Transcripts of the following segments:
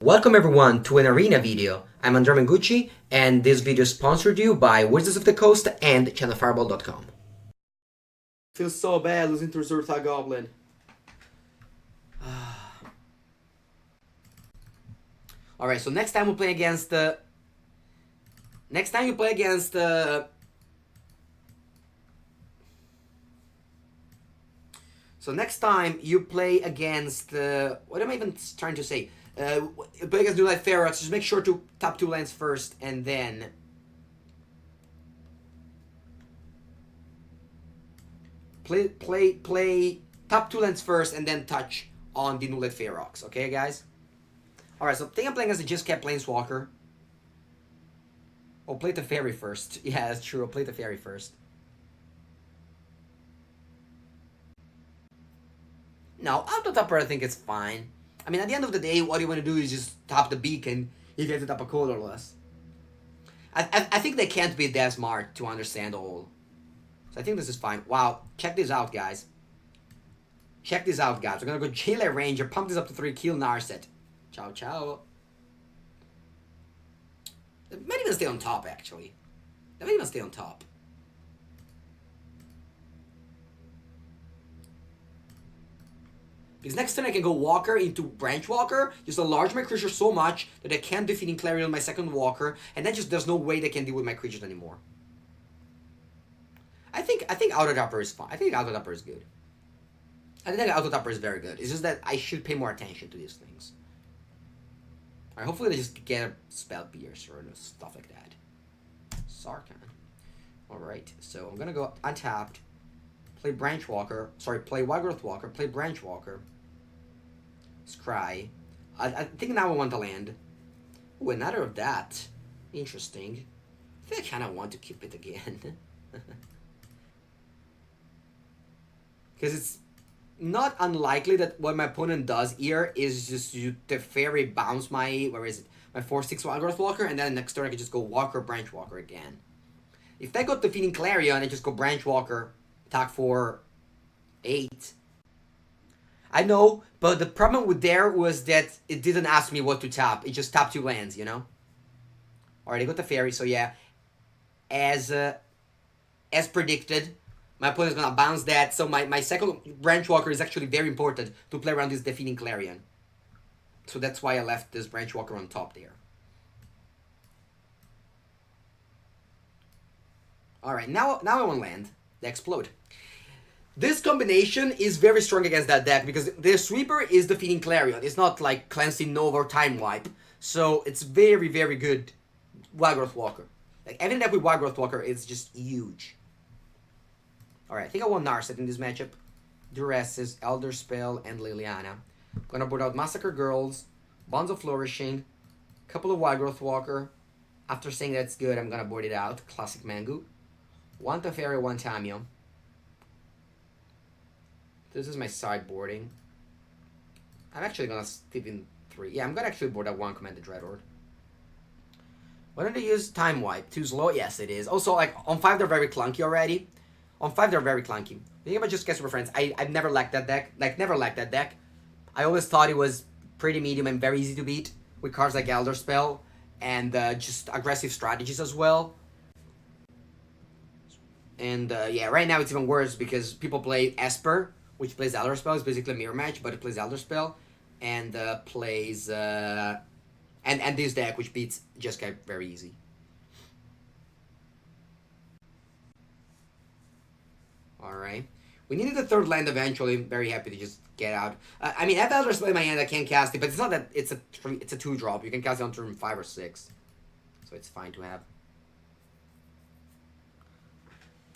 Welcome everyone to an arena video. I'm Andrea Mengucci, and this video is sponsored to you by Wizards of the Coast and channelfireball.com. Feels so bad losing to Zurta Goblin. Alright, so next time we play against the... Next time you play against the... So next time you play against... what am I even trying to say? Play against New Light Ferox, just make sure to tap 2 lands first and then... Play tap 2 lands first and then touch on the New Light Ferox, okay guys? Alright, so I think I'm playing as a just kept Planeswalker. Oh, play the Fairy first. Yeah, that's true, I'll play the Fairy first. No, Auto Topper I think it's fine. I mean, at the end of the day, what you want to do is just top the beacon if you have to top a colorless. I think they can't be that smart to understand all. So I think this is fine. Wow, check this out, guys. Check this out, guys. We're gonna go Jailer Ranger, pump this up to 3, kill Narset. Ciao, ciao. They might even stay on top, actually. They might even stay on top. Because next turn I can go Walker into Branch Walker, just enlarge my creature so much that I can't defeat Clarion on my second Walker, and then just there's no way they can deal with my creatures anymore. I think Auto Topper is fine. I think Auto Topper is good. I think Auto Topper is very good. It's just that I should pay more attention to these things. Alright, hopefully they just get a Spell Piercer or stuff like that. Sarkhan. Alright, so I'm gonna go untapped. Play Branch Walker. Sorry, play Wildgrowth Walker. Play Branch Walker. Scry. I think now I want to land. Ooh, another of that. Interesting. I think I kind of want to keep it again. Because it's not unlikely that what my opponent does here is just the Fairy bounce my... Where is it? My 4/6 Wildgrowth Walker, and then next turn I can just go Walker, Branch Walker again. If they got defeating Clarion, I just go Branch Walker... Attack for 8. I know, but the problem with there was that it didn't ask me what to tap. It just tapped 2 lands, you know? Alright, I got the Fairy, so yeah. As predicted, my opponent's gonna bounce that. So my second Branch Walker is actually very important to play around this defeating Clarion. So that's why I left this Branch Walker on top there. Alright, now I want land. They explode. This combination is very strong against that deck because the sweeper is defeating Clarion. It's not like Cleansing Nova or Time Wipe. So it's very, very good Wildgrowth Walker. Like every deck with Wildgrowth Walker is just huge. Alright, I think I want Narset in this matchup. Duresses, Elder Spell, and Liliana. I'm gonna board out Massacre Girls, Bonds of Flourishing, couple of Wildgrowth Walker. After saying that's good, I'm gonna board it out. Classic Mangu. 1 Teferi, 1 Tamiyo. This is my sideboarding. I'm actually gonna sleep in 3. Yeah, I'm gonna actually board that 1 Commanded Dreadhorde. Why don't they use Time Wipe? Too slow? Yes, it is. Also, like, on 5 they're very clunky already. On 5 they're very clunky. Think about just Super Friends. I've never liked that deck. Like, never liked that deck. I always thought it was pretty medium and very easy to beat. With cards like Elder Spell. And just aggressive strategies as well. And yeah, right now it's even worse because people play Esper, which plays Elder Spell. It's basically a mirror match, but it plays Elder Spell. And plays... and this deck, which beats Jeskai very easy. Alright. We needed the 3rd land eventually. I'm very happy to just get out. I mean, I have Elder Spell in my hand, I can't cast it, but it's not that it's a 2-drop. You can cast it on turn 5 or 6. So it's fine to have.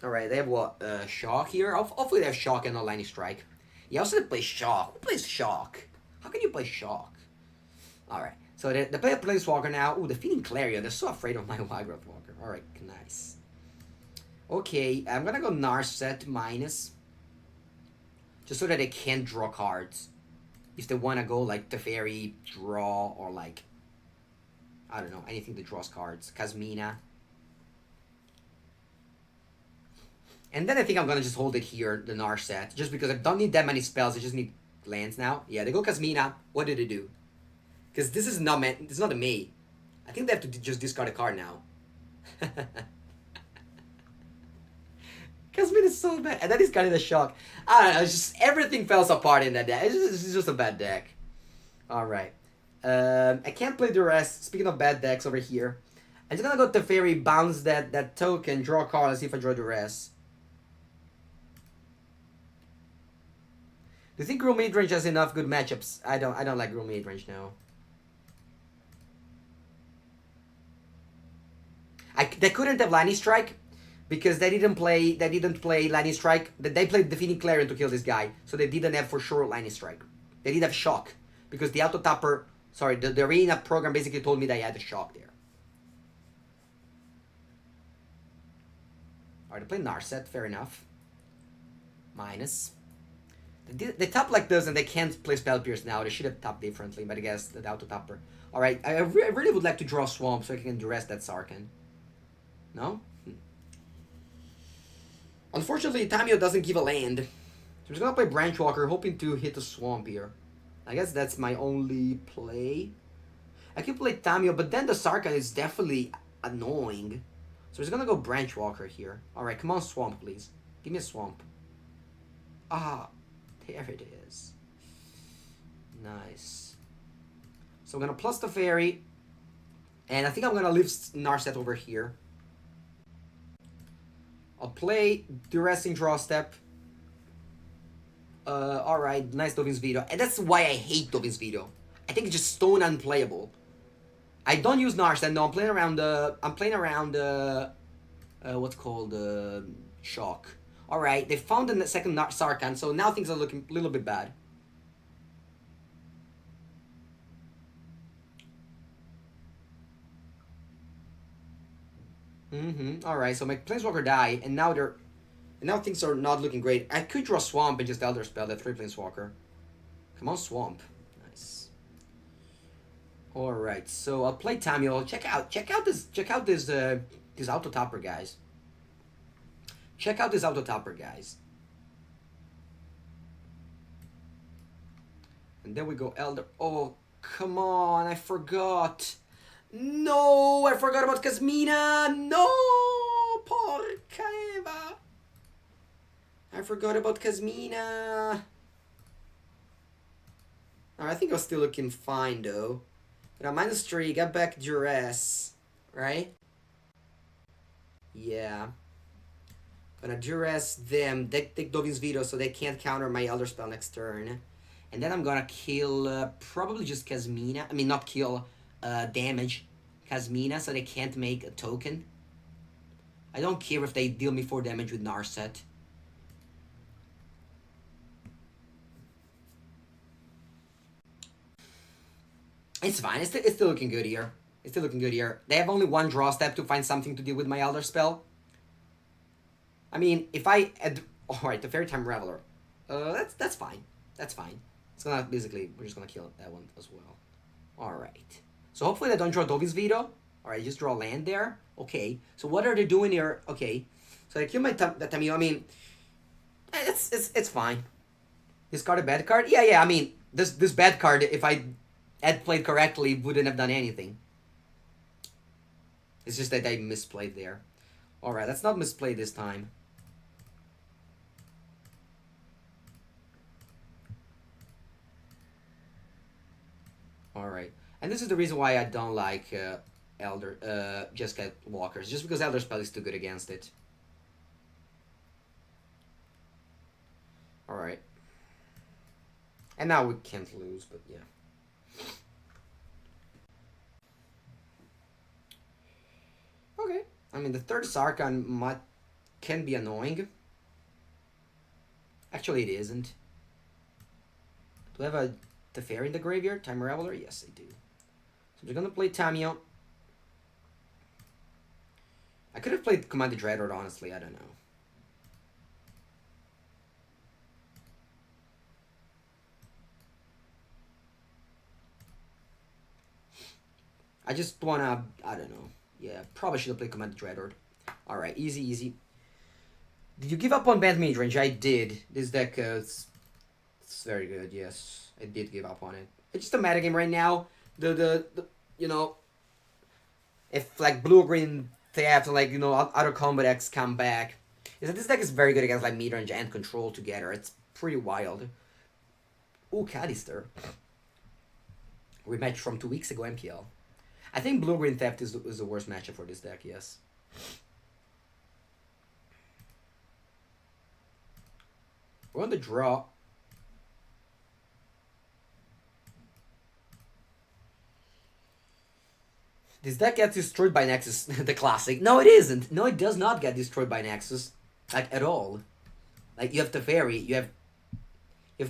Alright, they have what? Shock here? Hopefully they have Shock and no Lightning Strike. Yeah, also they play Shock. Who plays Shock? How can you play Shock? Alright, so they play a Planeswalker now. Ooh, defeating Clarion. They're so afraid of my Wildgrowth Walker. Alright, nice. Okay, I'm gonna go Narset minus. Just so that they can't draw cards. If they wanna go like Teferi, draw, or like... I don't know, anything that draws cards. Kasmina. And then I think I'm gonna just hold it here, the Narset, just because I don't need that many spells, I just need lands now. Yeah, they go Kasmina. What did it do? Because this is not meant. It's not a me. I think they have to just discard a card now. Casmin is so bad, and that is kind of the shock. I don't know. It's just everything falls apart in that deck. It's just a bad deck. All right. I can't play the rest. Speaking of bad decks over here, I'm just gonna go Teferi, bounce that token, draw a card, and see if I draw the rest. Do you think Groom Midrange has enough good matchups? I don't like Groom Midrange now. They couldn't have Lightning Strike because they didn't play Lightning Strike. They played Defeating Clarion to kill this guy, so they didn't have for sure Lightning Strike. They did have Shock because the auto tapper, sorry, the arena program basically told me they had a Shock there. Alright, they play Narset, fair enough. Minus. They tap like this and they can't play Spell Pierce now. They should have tapped differently, but I guess the auto tapper. Alright, I really would like to draw Swamp so I can duress that Sarkhan. No? Unfortunately, Tamio doesn't give a land. So I'm just gonna play Branchwalker, hoping to hit a Swamp here. I guess that's my only play. I could play Tamio, but then the Sarkhan is definitely annoying. So I'm just gonna go Branchwalker here. Alright, come on, Swamp, please. Give me a Swamp. Ah, there it is. Nice. So I'm gonna plus the Fairy. And I think I'm gonna leave Narset over here. I'll play Duressing Draw Step. Alright, nice Dovin's Veto. And that's why I hate Dovin's Veto. I think it's just stone unplayable. I don't use Narset, no, I'm playing around what's called Shock. Alright, they found the second Sarkhan, so now things are looking a little bit bad. Alright, so my Planeswalker died, and now things are not looking great. I could draw Swamp and just Elder Spell that 3 Planeswalker. Come on, Swamp. Nice. Alright, so I'll play Tamio. Check out this auto topper, guys. Check out this auto topper, guys. And then we go Elder. Oh, come on, I forgot. No, I forgot about Kasmina. No, porca Eva. I forgot about Kasmina. I think I was still looking fine though. But I'm -3, got back Duress, right? Yeah. Gonna Duress them, take Dovin's Veto so they can't counter my Elder Spell next turn. And then I'm gonna kill probably just Kasmina. I mean, not kill, damage Kasmina so they can't make a token. I don't care if they deal me 4 damage with Narset. It's fine. It's still looking good here. It's still looking good here. They have only 1 draw step to find something to deal with my Elder Spell. I mean, if I... Alright, the Fairy Time Reveler. That's fine. That's fine. It's gonna... Basically, we're just gonna kill that one as well. Alright. So hopefully they don't draw Dovin's Veto. Alright, just draw land there. Okay. So what are they doing here? Okay. So I kill my Tamio. I mean... It's fine. Discard a bad card? Yeah, I mean... This bad card, if I had played correctly, wouldn't have done anything. It's just that I misplayed there. Alright, let's not misplay this time. Alright. And this is the reason why I don't like Jeskai Walkers. Just because Elder Spell is too good against it. Alright. And now we can't lose, but yeah. Okay. I mean, the third Sarkhan can be annoying. Actually, it isn't. Do I have a Teferi in the graveyard? Time Reveler? Yes, I do. So I'm just gonna play Tamio. I could have played Command the Dreadhorde, honestly. I don't know. I just wanna... I don't know. Yeah, probably should have played Command the Dreadhorde. Alright, easy. Did you give up on Bad Midrange? I did. This deck it's very good, yes. I did give up on it. It's just a metagame right now. the you know, if like blue green theft and like other combo decks come back, is that this deck is very good against like meter and control together. It's pretty wild. Ooh, Cadister. Rematch from 2 weeks ago, MPL. I think blue green theft is the worst matchup for this deck. Yes. We're on the draw. This deck gets destroyed by Nexus, the classic. No, it isn't. No, it does not get destroyed by Nexus. Like, at all. Like, you have Teferi, you have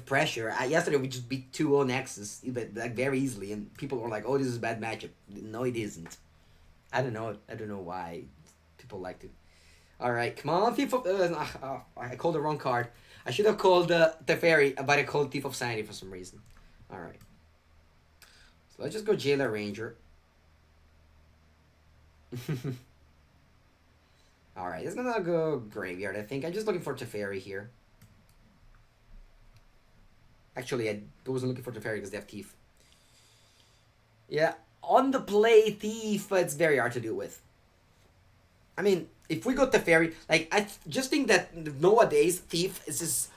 pressure. Yesterday we just beat 2-0 Nexus, like, very easily, and people were like, oh, this is a bad matchup. No, it isn't. I don't know. I don't know why people like to. Alright, come on, Thief of... I called the wrong card. I should have called Teferi, but I called Thief of Sanity for some reason. Alright. So let's just go Jailer Ranger. Alright, it's gonna go Graveyard, I think. I'm just looking for Teferi here. Actually, I wasn't looking for Teferi because they have Thief. Yeah, on the play, Thief, it's very hard to deal with. I mean, if we go Teferi, like, I just think that nowadays, Thief is just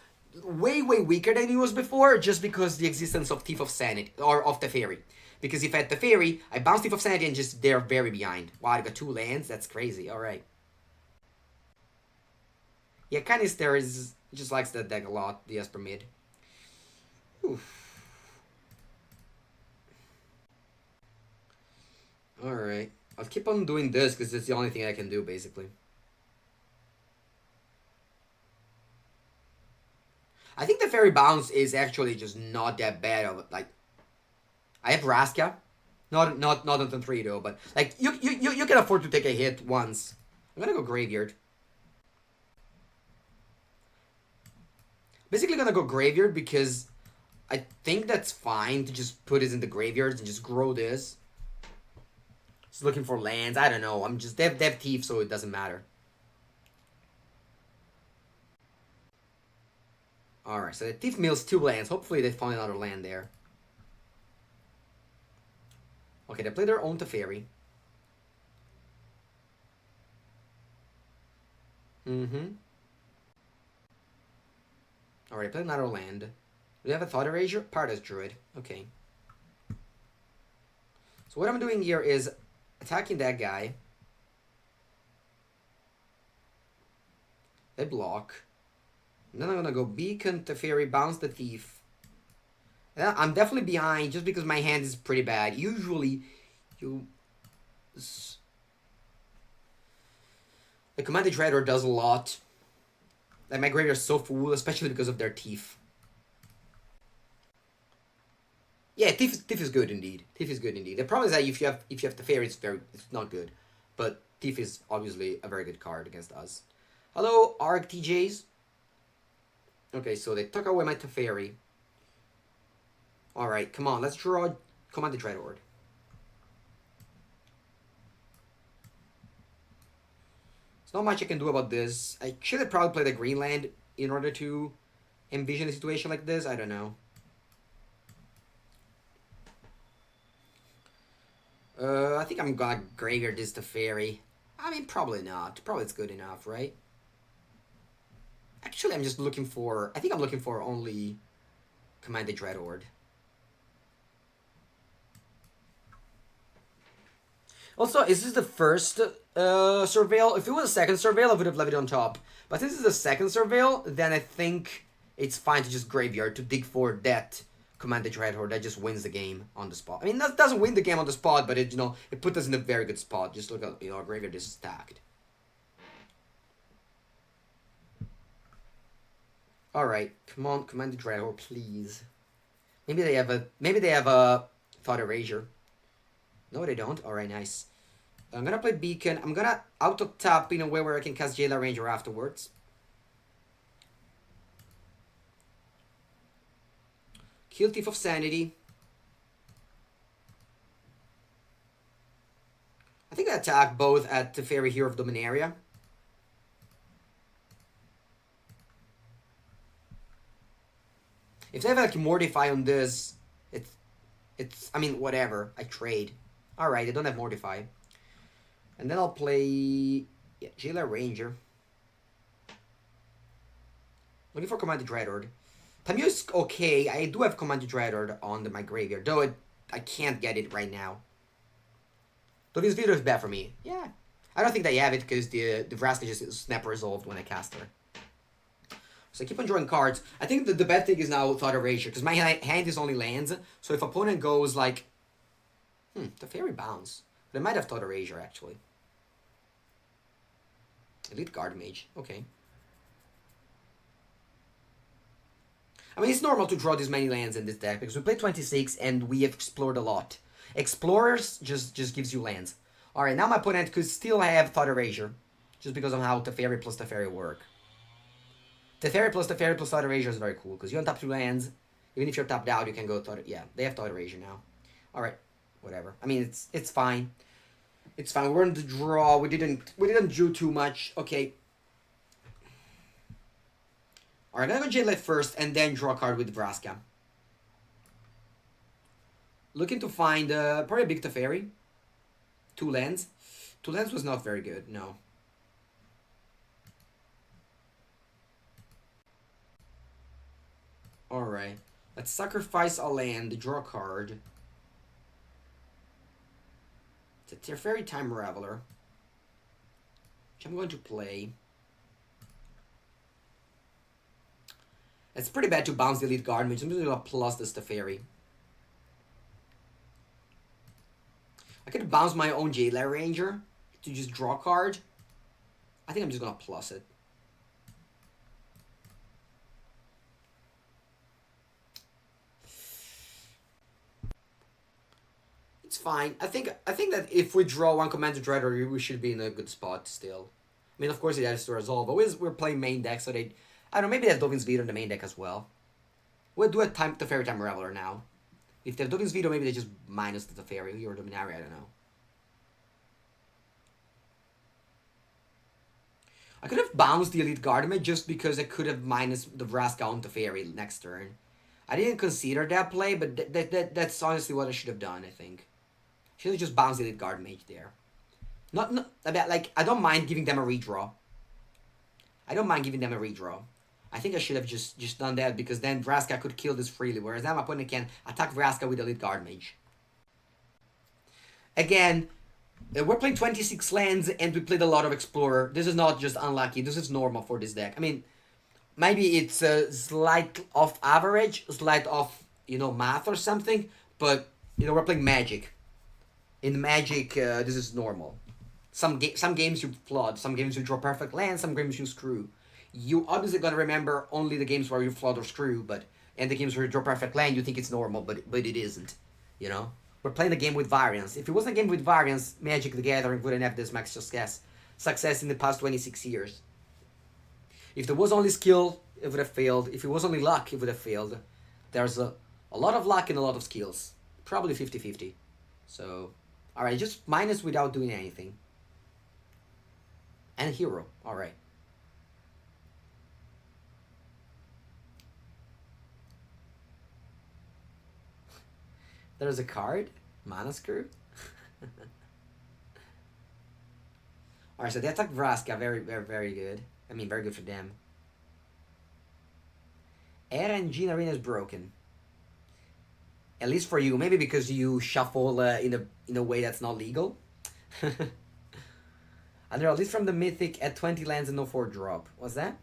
way, way weaker than he was before, just because the existence of Thief of Sanity, or of Teferi. Because if I had Teferi, I bounce Thief of Sanity and just they're very behind. Wow, I got 2 lands? That's crazy. Alright. Yeah, Canister just likes that deck a lot, the Esper mid. Oof. Alright. I'll keep on doing this because it's the only thing I can do, basically. I think the Fairy Bounce is actually just not that bad of it. Like, I have Raska. Not on 3 though, but like you can afford to take a hit once. I'm gonna go Graveyard. Basically gonna go Graveyard because I think that's fine to just put this in the graveyards and just grow this. Just looking for lands. I don't know. I'm just they have Thief, so it doesn't matter. Alright, so the Thief mills 2 lands. Hopefully they find another land there. Okay, they play their own Teferi. Mm-hmm. Alright, play another land. Do we have a Thought Erasure? Paradise Druid. Okay. So what I'm doing here is attacking that guy. They block. And then I'm gonna go Beacon, Teferi, bounce the Thief. And I'm definitely behind just because my hand is pretty bad. Usually, the Commanded Dreadhorde does a lot. Like, my graveyard is so full, especially because of their Thief. Yeah, Thief is good indeed. Thief is good indeed. The problem is that if you have Teferi, it's not good. But Thief is obviously a very good card against us. Hello, Arc TJs. Okay, so they took away my Teferi. Alright, come on, let's draw Commanded Dreadhorde. There's not much I can do about this. I should have probably played a green land in order to envision a situation like this. I don't know. I think I'm gonna graveyard this Teferi. I mean, probably not. Probably it's good enough, right? Actually, I'm just looking for... I think I'm looking for only Commanded Dreadhorde. Also, is this the first surveil? If it was a second surveil, I would have left it on top. But since it's the second surveil, then I think it's fine to just graveyard to dig for that Commanded Dreadhorde that just wins the game on the spot. I mean, that doesn't win the game on the spot, but it it puts us in a very good spot. Just look at our graveyard is stacked. All right, come on, Commanded Dreadhorde, please. Maybe they have a Thought Erasure. No, they don't. All right, nice. I'm gonna play Beacon. I'm gonna auto tap in a way where I can cast Jailer Ranger afterwards. Kill Thief of Sanity. I think I attack both at the Fairy Hero of Dominaria. If they have like Mortify on this, it's It's, I mean, whatever. I trade. Alright, I don't have Mortify. And then I'll play... Yeah, Jailer Ranger. Looking for Commander Dreadhorde. Tamio is okay. I do have Commander Dreadhorde on my graveyard, though I can't get it right now. Though this video is bad for me. Yeah. I don't think they have it because the Vraska just snap resolved when I cast her. So I keep on drawing cards. I think the bad thing is now Thought Erasure, because my hand is only lands. So if opponent goes like... the Fairy Bounce. They might have Thought Erasure, actually. Elite Guard Mage. Okay. I mean, it's normal to draw this many lands in this deck, because we play 26 and we have explored a lot. Explorers just gives you lands. Alright, now my opponent could still have Thought Erasure, just because of how Teferi plus Teferi work. Teferi plus Thought Erasure is very cool, because you untap 2 lands. Even if you're tapped out, you can go Thought... Yeah, they have Thought Erasure now. Alright, whatever. I mean, it's fine. It's fine. We're in the draw. We didn't do too much. Okay. Alright, I'm gonna go Jailer first, and then draw a card with Vraska. Looking to find probably a big Teferi. 2 lands. 2 lands was not very good, no. Alright. Let's sacrifice a land, draw a card. It's a Teferi Time Raveler, which I'm going to play. It's pretty bad to bounce the Elite Guard Mage. I'm going to plus this Teferi. I could bounce my own Jailer Ranger to just draw a card. I think I'm just going to plus it. It's fine. I think that if we draw one Commander Dreadhorde, we should be in a good spot still. I mean, of course, it has to resolve. But we're playing main deck, so they... I don't know, maybe they have Dovin's Veto in the main deck as well. We'll do a Teferi Time Raveler now. If they have Dovin's Veto, maybe they just minus the Teferi or Dominaria, I don't know. I could have bounced the Elite Guardman just because I could have minus the Vraska on Teferi next turn. I didn't consider that play, but that's honestly what I should have done, I think. Should have just bounced the Elite Guard Mage there. Not like, I don't mind giving them a redraw. I think I should have just done that, because then Vraska could kill this freely, whereas now my opponent can attack Vraska with Elite Guard Mage. Again, we're playing 26 lands and we played a lot of Explorer. This is not just unlucky, this is normal for this deck. I mean, maybe it's a slight off average, slight off, math or something, but, we're playing Magic. In Magic, this is normal. Some games you flood, some games you draw perfect land, some games you screw. You obviously gotta remember only the games where you flood or screw, and the games where you draw perfect land, you think it's normal, but it isn't. We're playing a game with variance. If it wasn't a game with variance, Magic the Gathering wouldn't have this max success in the past 26 years. If there was only skill, it would have failed. If it was only luck, it would have failed. There's a lot of luck and a lot of skills. Probably 50-50. So, alright, just minus without doing anything. And hero, alright. There's a card? Mana Screw? Alright, so they attack Vraska, very, very, very good. I mean, very good for them. RNG Arena is broken. At least for you, maybe because you shuffle in a way that's not legal. Andrea, at least from the Mythic at 20 lands and no 4 drop. What's that?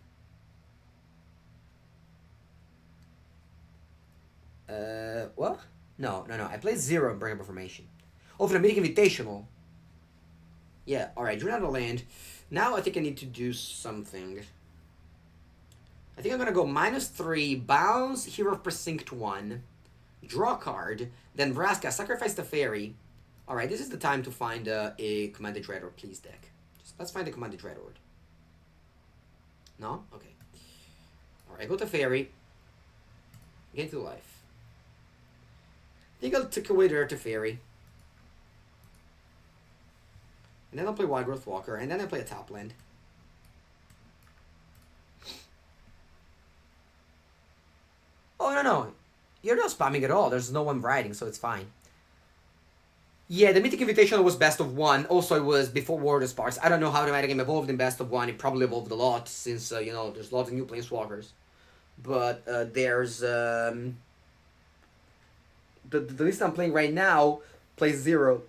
What? No. I played 0 in Breakable Formation. Oh, for the Mythic Invitational. Yeah, alright, drew another land. Now I think I need to do something. I think I'm gonna go -3, bounce Hero of Precinct 1, draw a card, then Vraska, sacrifice the fairy. Alright, this is the time to find a Commander Dreadhorde, please, deck. Let's find the Commander Dreadhorde. No? Okay. Alright, go to fairy. Get to life. I think I'll take away the Teferi. And then I'll play Wild Growth Walker, and then I play a top land. Oh, no. You they're not spamming at all. There's no one riding, so it's fine. Yeah, the Mythic Invitational was best of one. Also, it was before War of the Sparks. I don't know how the metagame evolved in best of one. It probably evolved a lot since, there's lots of new Planeswalkers. But there's... the list I'm playing right now plays zero.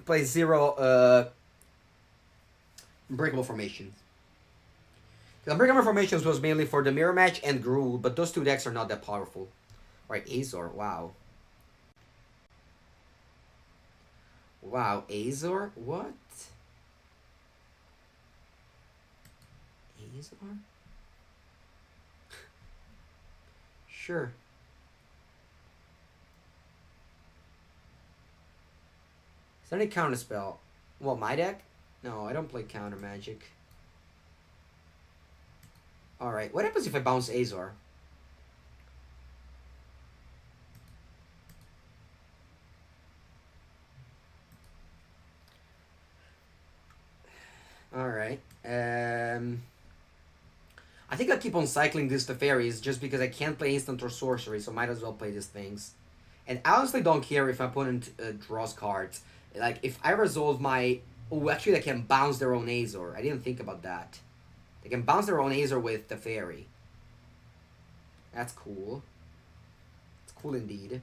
Plays zero Unbreakable Formations. The Unbreakable Formations was mainly for the Mirror Match and Gruul, but those two decks are not that powerful. Right, Azor, wow. Wow, Azor? What? Azor? Sure. Is there any counter spell? Well, my deck? No, I don't play counter magic. Alright, what happens if I bounce Azor? Alright. I think I'll keep on cycling these Teferis just because I can't play instant or sorcery, so might as well play these things. And I honestly don't care if my opponent draws cards. Like, if I resolve my... Oh, actually, they can bounce their own Azor. I didn't think about that. They can bounce their own Azor with Teferi. That's cool. It's cool indeed.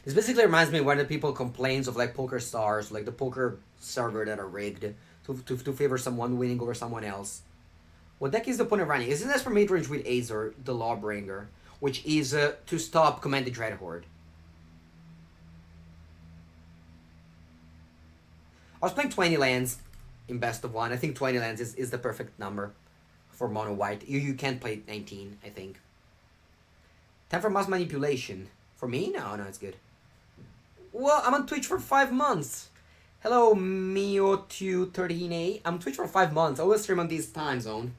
This basically reminds me when the people complains of like poker stars, like the poker server that are rigged to favor someone winning over someone else. What deck is the opponent running? Isn't this for mid-range with Azor, the Lawbringer, which is to stop Commanded Dreadhorde. I was playing 20 lands in best of one. I think 20 lands is the perfect number for mono white. You can't play 19, I think. Time for mass manipulation. For me? No, it's good. Well, I'm on Twitch for 5 months. Hello, Mio213A. I'm on Twitch for 5 months. I will stream on this time zone.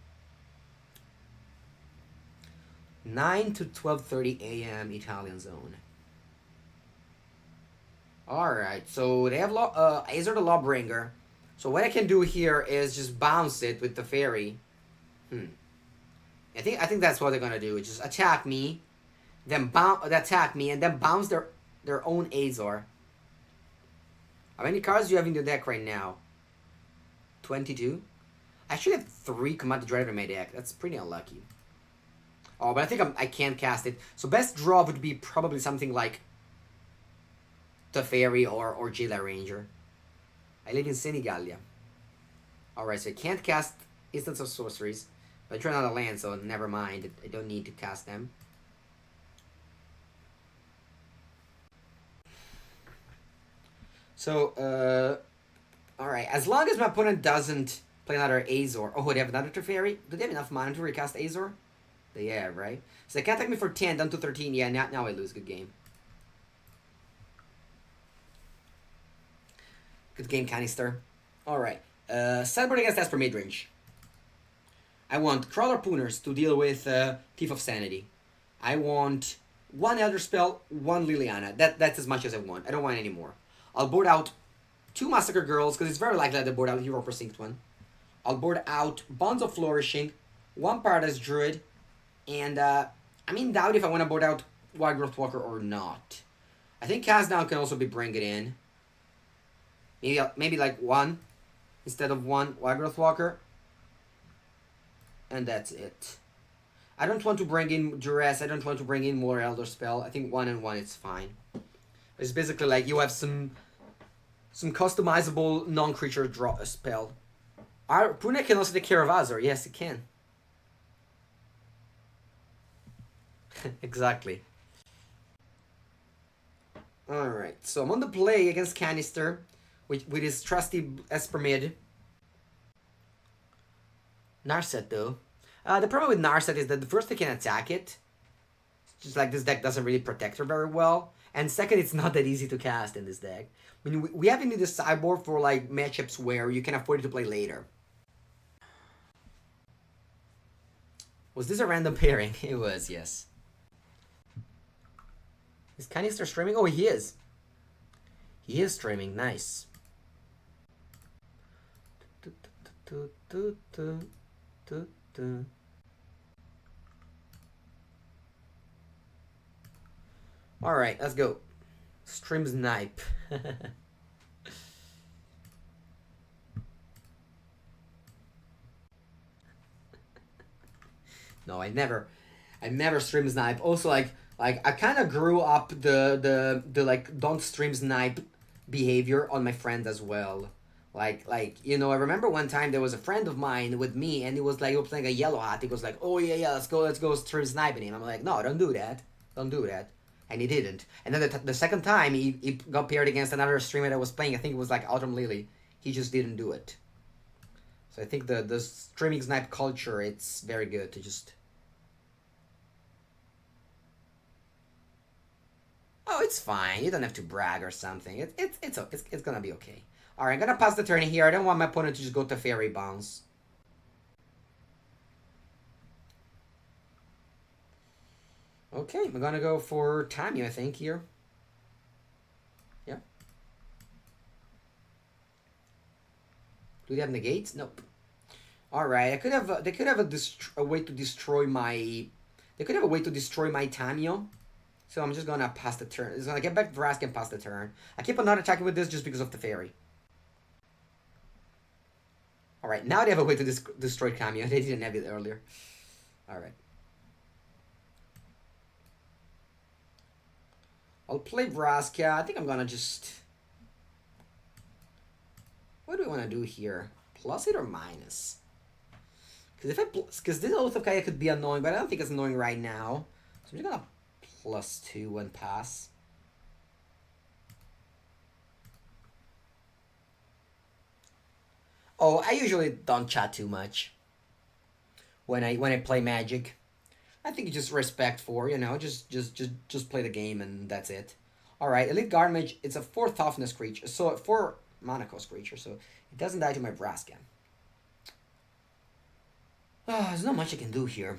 9 to 12:30 a.m. Italian zone. Alright, so they have Azor the Lawbringer. So what I can do here is just bounce it with the fairy. I think that's what they're gonna do. Just attack me, then attack me, and then bounce their own Azor. How many cards do you have in the deck right now? 22? I actually have 3 Commanded Dreadhorde in my deck. That's pretty unlucky. Oh, but I think I can't cast it. So best draw would be probably something like Teferi or Jailer Ranger. I live in Senigallia. Alright, so I can't cast instants of sorceries. But I turn on a land, so never mind. I don't need to cast them. So, alright. As long as my opponent doesn't play another Azor. Oh, they have another Teferi? Do they have enough mana to recast Azor? They have, right? So they can attack me for 10, down to 13. Yeah, now I lose. Good game. Good game, Canister. Alright. Sideboard against Esper midrange. I want Crawler Pooners to deal with Thief of Sanity. I want 1 Elder Spell, 1 Liliana. That's as much as I want. I don't want any more. I'll board out 2 Massacre Girls, because it's very likely that I board out Hero Precinct 1. I'll board out Bonds of Flourishing, 1 Paradise Druid, and I'm in doubt if I want to board out Wild Growth Walker or not. I think Cast Down can also be bring it in. Maybe like 1 instead of 1 Wild Growth Walker. And that's it. I don't want to bring in Duress. I don't want to bring in more Elder Spell. I think 1 and 1 is fine. It's basically like you have some customizable non-creature draw a spell. Pune can also take care of Azor. Yes, it can. Exactly. Alright, so I'm on the play against Canister with his trusty Esper mid. Narset, though. The problem with Narset is that the first they can attack it. It's just like this deck doesn't really protect her very well. And second, it's not that easy to cast in this deck. I mean, we have it in the sideboard for like matchups where you can afford it to play later. Was this a random pairing? It was, yes. Is Canister streaming? Oh, he is. He is streaming. Nice. All right, let's go. Stream snipe. No, I never stream snipe. Also, like I kind of grew up the like don't stream snipe behavior on my friend as well. Like you know, I remember one time there was a friend of mine with me, and he was like, he was playing a yellow hat. He was like, oh yeah, let's go stream sniping him. I'm like, no, don't do that, don't do that. And he didn't. And then the second time he got paired against another streamer that was playing. I think it was like Autumn Lily. He just didn't do it. So I think the streaming snipe culture, it's very good to just. Oh, it's fine. You don't have to brag or something. It's gonna be okay. All right, I'm gonna pass the turn here. I don't want my opponent to just go to fairy bounce. Okay, I'm gonna go for Tamio, I think here. Yeah. Do they have negates? Nope. All right, I could have. They could have a way to destroy my. They could have a way to destroy my Tamio. So I'm just gonna pass the turn. It's gonna get back Vrask and pass the turn. I keep on not attacking with this just because of the fairy. Alright, now they have a way to destroy Cameo. They didn't have it earlier. Alright. I'll play Vraska. I think I'm gonna just. What do we want to do here? Plus it or minus? Because this Oath of Kaya could be annoying, but I don't think it's annoying right now. So I'm just gonna +2 and pass. Oh, I usually don't chat too much when I play Magic. I think just respect for, you know, just play the game and that's it. All right, Elite Guard Mage. It's a 4 toughness creature, so 4 mana cost creature, so it doesn't die to my Brascan. Oh, there's not much I can do here.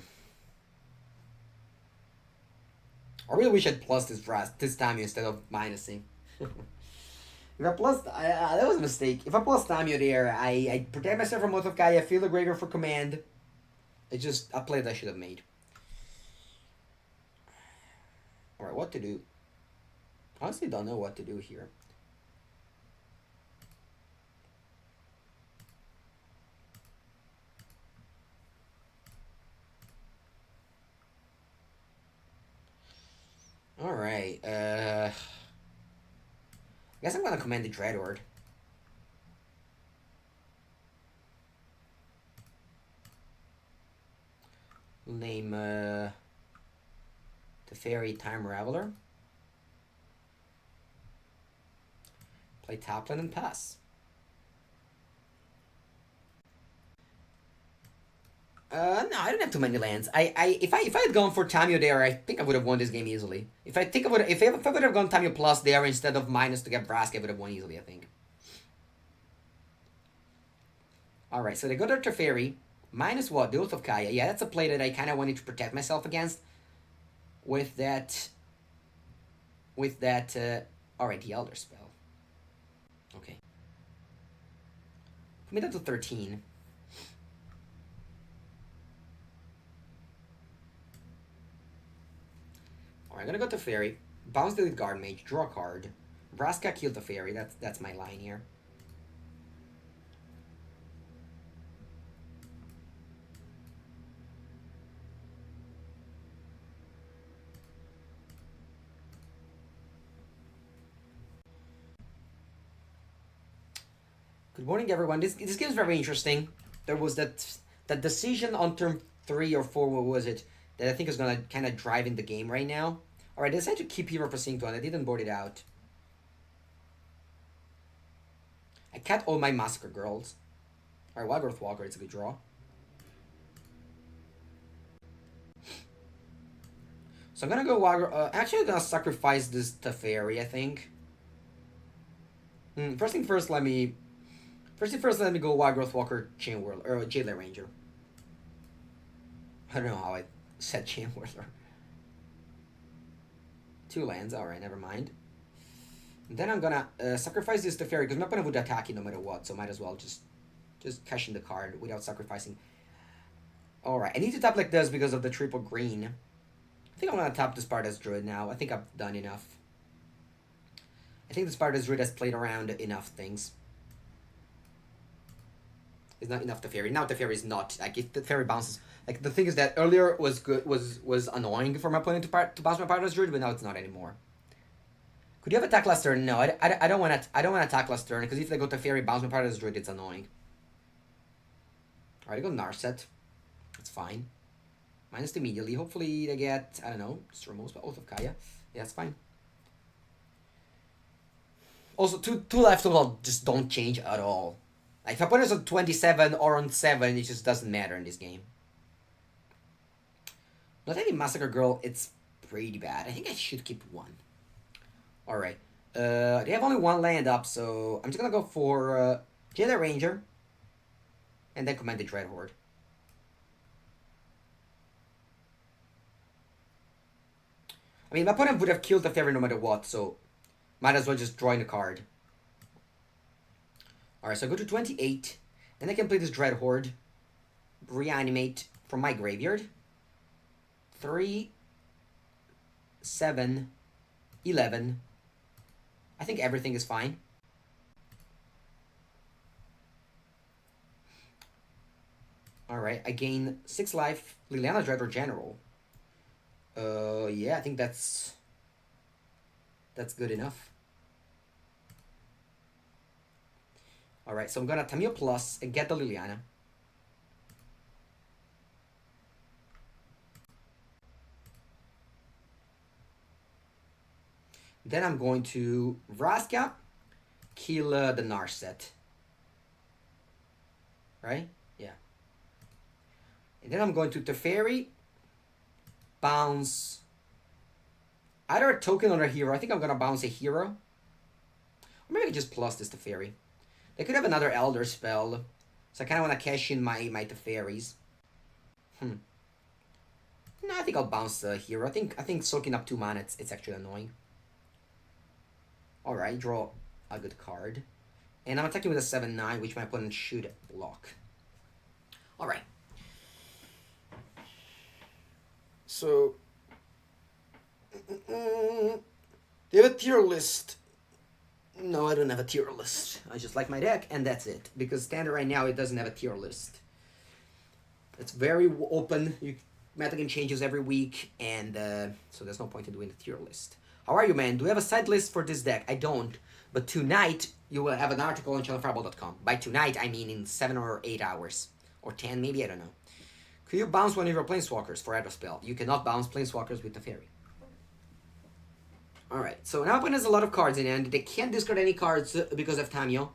I really wish I'd plus this time instead of minusing. If I plus, that was a mistake. If I plus Tamio there, I protect myself from Oath of Gaia, feel the graveyard for command. It's just a play that I should have made. Alright, what to do? Honestly, don't know what to do here. Alright, I guess I'm gonna command the Dreadhorde. Name the Fairy Time Raveler. Play Tapland and pass. No, I don't have too many lands. If I had gone for Tamio there, I think I would have won this game easily. If I would have gone Tamio plus there instead of minus to get Brask, I would have won easily, I think. Alright, so they go to Teferi. Minus what? The Oath of Kaya. Yeah, that's a play that I kind of wanted to protect myself against. With that... Alright, the Elder Spell. Okay. Put me down to 13. Alright, I'm gonna go to Fairy. Bounce the Guard Mage. Draw a card. Vraska killed the Fairy. That's my line here. Good morning, everyone. This game is very interesting. There was that decision on turn 3 or 4, what was it, that I think is going to kind of drive in the game right now. Alright, I decided to keep Hero Precinct on. I didn't board it out. I cut all my Massacre Girls. Alright, Wildgrowth Walker, it's a good draw. So I'm gonna go Wildgrowth... actually, I'm gonna sacrifice this Teferi, I think. First thing first, let me go Wildgrowth Walker, Chain Whirler, or Jailer Ranger. I don't know how I said Chain Whirler. 2 lands. Alright, never mind. And then I'm gonna sacrifice this Teferi, because my opponent would attack it no matter what, so might as well just cash in the card without sacrificing. Alright, I need to tap like this because of the triple green. I think I'm gonna tap the Sparta's Druid now. I think I've done enough. I think the Sparta's Druid has played around enough things. It's not enough Teferi. Now Teferi is not. Like, if the Teferi bounces... Like, the thing is that earlier was good, was annoying for my opponent to bounce my Sparta's Druid, but now it's not anymore. Could you have attack last turn? No, I don't want to attack last turn, because if they go Teferi, bounce my Sparta's Druid, it's annoying. Alright, I go Narset. That's fine. Minus immediately. Hopefully they get, I don't know, just removes by Oath of Kaya. Yeah, that's fine. Also, two left overall just don't change at all. Like, if opponent's on 27 or on 7, it just doesn't matter in this game. Not any Massacre Girl, it's pretty bad. I think I should keep 1. Alright. They have only 1 land up, so I'm just gonna go for Jedi Ranger. And then command the Dreadhorde. I mean, my opponent would have killed the Fairy no matter what, so might as well just drawing a card. Alright, so I go to 28. Then I can play this Dreadhorde. Reanimate from my graveyard. 3, 7, 11. I think everything is fine. Alright, I gain 6 life. Liliana Dreadhorde General. Yeah, I think that's good enough. Alright, so I'm gonna Tamio Plus and get the Liliana. Then I'm going to Vraska, kill the Narset. Right? Yeah. And then I'm going to Teferi, bounce either a token or a hero. I think I'm going to bounce a hero. Or maybe I can just plus this Teferi. They could have another Elder spell. So I kind of want to cash in my Teferis. No, I think I'll bounce the hero. I think soaking up 2 mana, it's actually annoying. Alright, draw a good card. And I'm attacking with a 7-9, which my opponent should block. Alright. So... do you have a tier list? No, I don't have a tier list. I just like my deck, and that's it. Because standard right now, it doesn't have a tier list. It's very open. Metagame changes every week, and so there's no point in doing a tier list. How are you, man? Do you have a side list for this deck? I don't. But tonight, you will have an article on channelfireball.com. By tonight, I mean in 7 or 8 hours. Or 10, maybe, I don't know. Could you bounce one of your Planeswalkers for either spell? You cannot bounce Planeswalkers with the Fairy. Alright, so now opponent has a lot of cards in hand. They can't discard any cards because of Tamio.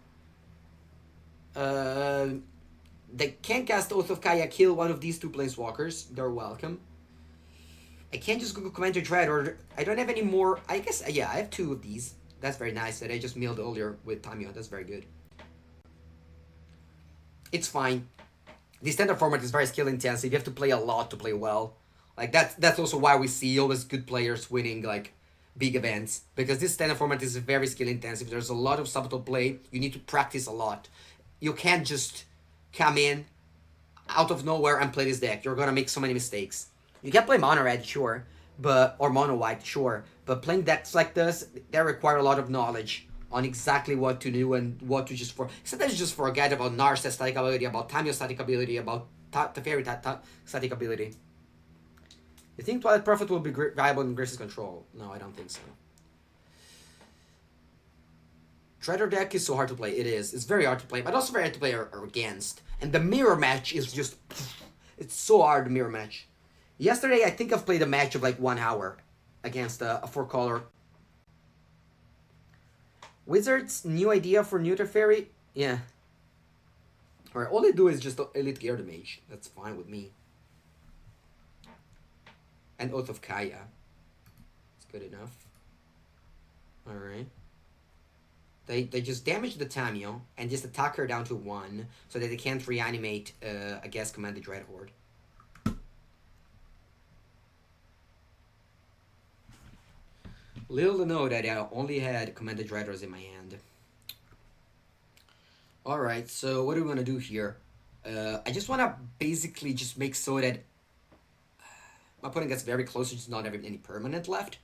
They can't cast Oath of Kaya, kill one of these 2 Planeswalkers. They're welcome. I can't just go Commander Dreadhorde. I don't have any more. I guess, yeah, I have 2 of these. That's very nice that I just milled earlier with Tamio. That's very good. It's fine. The standard format is very skill intensive. You have to play a lot to play well. Like, that's also why we see always good players winning, like, big events. Because this standard format is very skill intensive. There's a lot of subtle play. You need to practice a lot. You can't just come in out of nowhere and play this deck. You're gonna make so many mistakes. You can play mono red, sure, or mono white, sure, but playing decks like this, they require a lot of knowledge on exactly what to do and what to just sometimes you just forget about Narset's static ability, about Tamio's static ability, about Teferi static ability. You think Twilight Prophet will be viable in Grace's control? No, I don't think so. Dreadhorde deck is so hard to play. It is. It's very hard to play, but also very hard to play against. And the mirror match is just... It's so hard, the mirror match. Yesterday, I think I've played a match of like 1 hour against a 4-color. Wizards, new idea for new Teferi? Yeah. Alright, all they do is just Elite Gear Mage. That's fine with me. And Oath of Kaya. It's good enough. Alright. They just damage the Tamio and just attack her down to 1 so that they can't reanimate, I guess, Command the Dreadhorde. Little to know that I only had Commanded Dreadhorde in my hand. Alright, so what do we want to do here? I just want to basically just make so that my opponent gets very close to just not having any permanent left.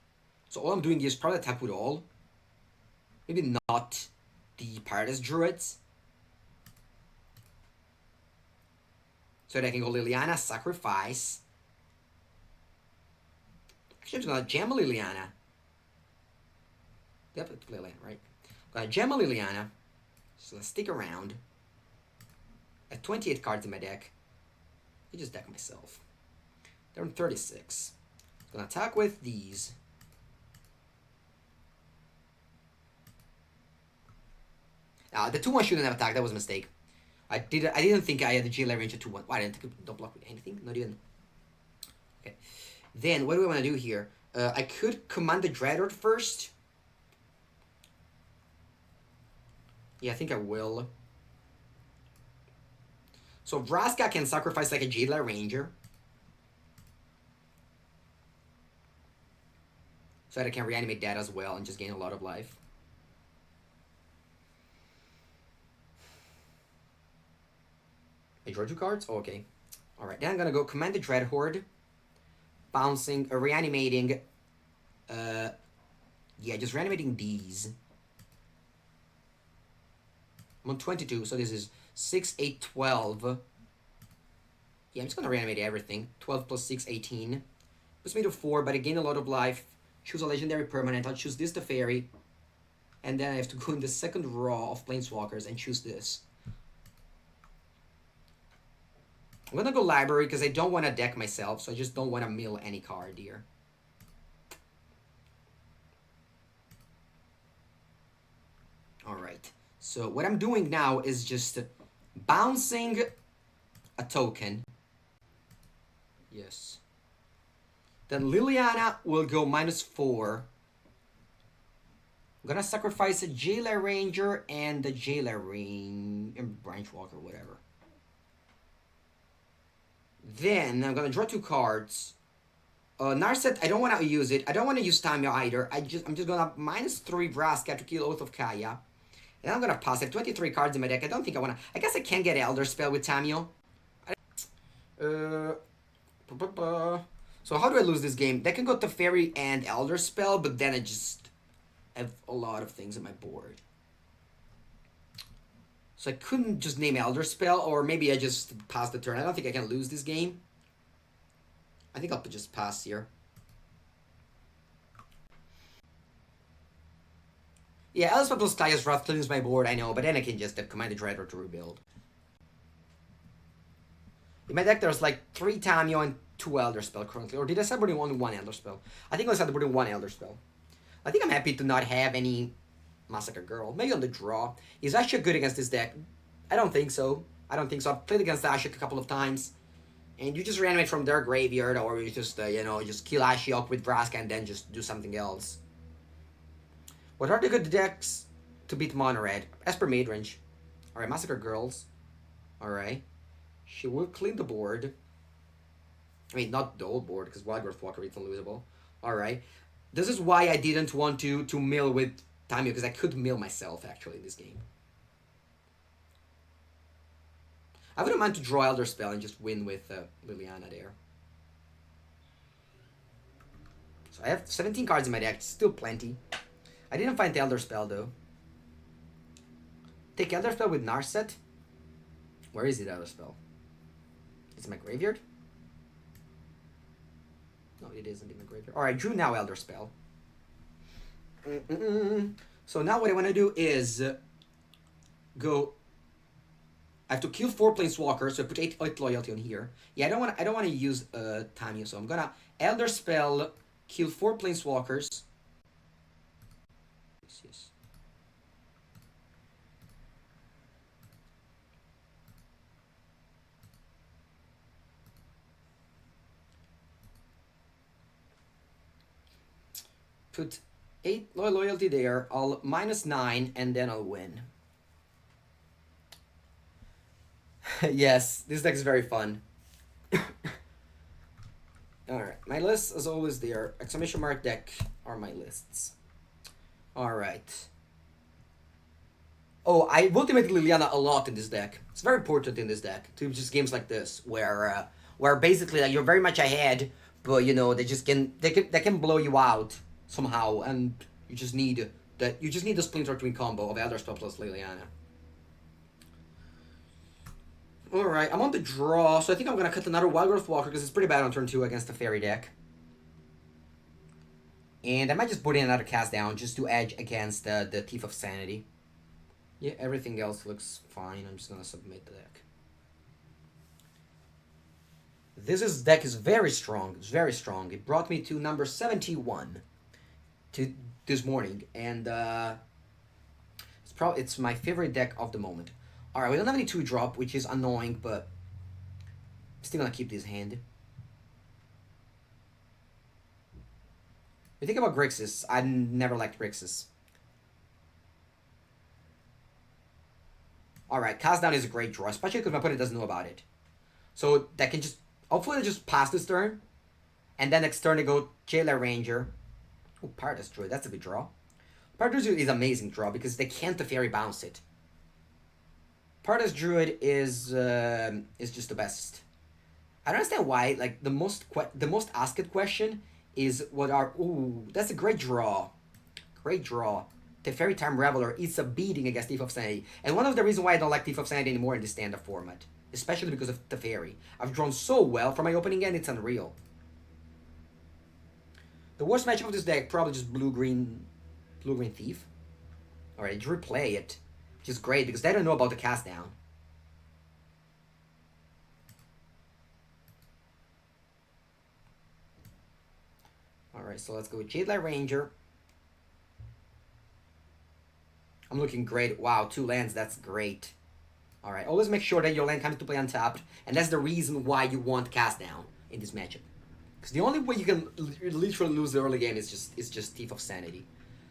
So all I'm doing is probably attack with all. Maybe not the Paradise Druids. So that I can go Liliana, sacrifice. Actually, I'm just gonna jam a Liliana. Yep, it's Liliana, right? I'm gonna jam a Liliana. So let's stick around. I have 28 cards in my deck. I just deck myself. They're on 36. I'm gonna attack with these. The 2-1 shouldn't have attacked. That was a mistake. I didn't think I had the GLA range of 2-1. Why, I didn't think it don't block with anything? Not even. Okay. Then, what do we want to do here? I could command the Dreadhorde first. Yeah, I think I will. So Vraska can sacrifice like a GLA Ranger. So that I can reanimate that as well and just gain a lot of life. I draw 2 cards? Oh, okay. Alright, then I'm gonna go command the Dreadhorde. Bouncing, reanimating. Yeah, just reanimating these. I'm on 22, so this is 6, 8, 12. Yeah, I'm just gonna reanimate everything. 12 plus 6, 18. Puts me to 4, but I gain a lot of life. Choose a legendary permanent. I'll choose this, the fairy. And then I have to go in the second row of planeswalkers and choose this. I'm gonna go library because I don't want to deck myself, so I just don't want to mill any card here. Alright, so what I'm doing now is just bouncing a token. Yes. Then Liliana will go -4. I'm gonna sacrifice a Jailer Ranger and the Jailer Branchwalker, whatever. Then I'm gonna draw 2 cards. Narset, I don't want to use it. I don't want to use Tamiya either. I'm just gonna -3 Vraska to kill Oath of Kaya. And I'm gonna pass. I have 23 cards in my deck. I don't think I wanna. I guess I can get Elder Spell with Tamiya. So how do I lose this game? They can go to Fairy and Elder Spell, but then I just have a lot of things on my board. So I couldn't just name Elder Spell, or maybe I just pass the turn. I don't think I can lose this game. I think I'll just pass here. Yeah, Elder Spell plus Kaya's Wrath cleans my board, I know, but then I can just command the Dreadhorde to rebuild. In my deck, there's like 3 Tamiya and 2 Elder Spell currently. Or did I start putting only 1 Elder Spell? I think I started putting 1 Elder Spell. I think I'm happy to not have any Massacre Girl. Maybe on the draw. Is Ashik good against this deck? I don't think so. I've played against Ashik a couple of times. And you just reanimate from their graveyard, or you just, just kill Ashiok with Vraska and then just do something else. What are the good decks to beat Mono Red? Esper Midrange. Alright, Massacre Girls. Alright. She will clean the board. I mean, not the old board, because Wildgrowth Walker is unlosable. Alright. This is why I didn't want to mill with Tamiya, because I could mill myself, actually, in this game. I wouldn't mind to draw Elder Spell and just win with Liliana there. So I have 17 cards in my deck, still plenty. I didn't find the Elder Spell, though. Take Elder Spell with Narset. Where is it, Elder Spell? It's in my graveyard? No, it isn't in my graveyard. Alright, drew now Elder Spell. So now what I want to do is go. I have to kill 4 planeswalkers, so I put 8 loyalty on here. Yeah, I don't want to use Tamiya, so I'm gonna Elder Spell, kill 4 planeswalkers. Yes. Put 8 loyalty there. I'll -9 and then I'll win. Yes, this deck is very fun. Alright, my list is always there. Exclamation mark deck are my lists. Alright. Oh, I ultimated Liliana a lot in this deck. It's very important in this deck to just games like this, where basically like, you're very much ahead, but you know they can blow you out somehow, and you just need the Splinter Twin combo of Elder Spell plus Liliana. Alright, I'm on the draw, so I think I'm gonna cut another Wild Growth Walker because it's pretty bad on turn 2 against the Fairy deck. And I might just put in another cast down just to edge against the Thief of Sanity. Yeah, everything else looks fine. I'm just gonna submit the deck. This deck is very strong. It's very strong. It brought me to number 71 to this morning, and it's my favorite deck of the moment. All right, we don't have any 2-drop, which is annoying, but I'm still gonna keep this hand. You think about Grixis. I never liked Grixis. Alright, cast down is a great draw, especially because my opponent doesn't know about it. So that can just hopefully they just pass this turn. And then next turn they go Jailer Ranger. Oh, Paradise Druid, that's a good draw. Paradise Druid is an amazing draw because they can't the Fairy bounce it. Paradise Druid is just the best. I don't understand why, like the most asked question is what are ooh, that's a great draw. Great draw. Teferi Time Reveler is a beating against Thief of Sanity. And one of the reasons why I don't like Thief of Sanity anymore in the standard format. Especially because of Teferi. I've drawn so well from my opening end, it's unreal. The worst matchup of this deck, probably just Blue-Green Thief. Alright, Drew play it. Which is great, because they don't know about the cast down. Alright, so let's go with Jadelight Ranger. I'm looking great. Wow, 2 lands, that's great. Alright, always make sure that your land comes to play untapped, and that's the reason why you want cast down in this matchup. Because the only way you can literally lose the early game is just Thief of Sanity.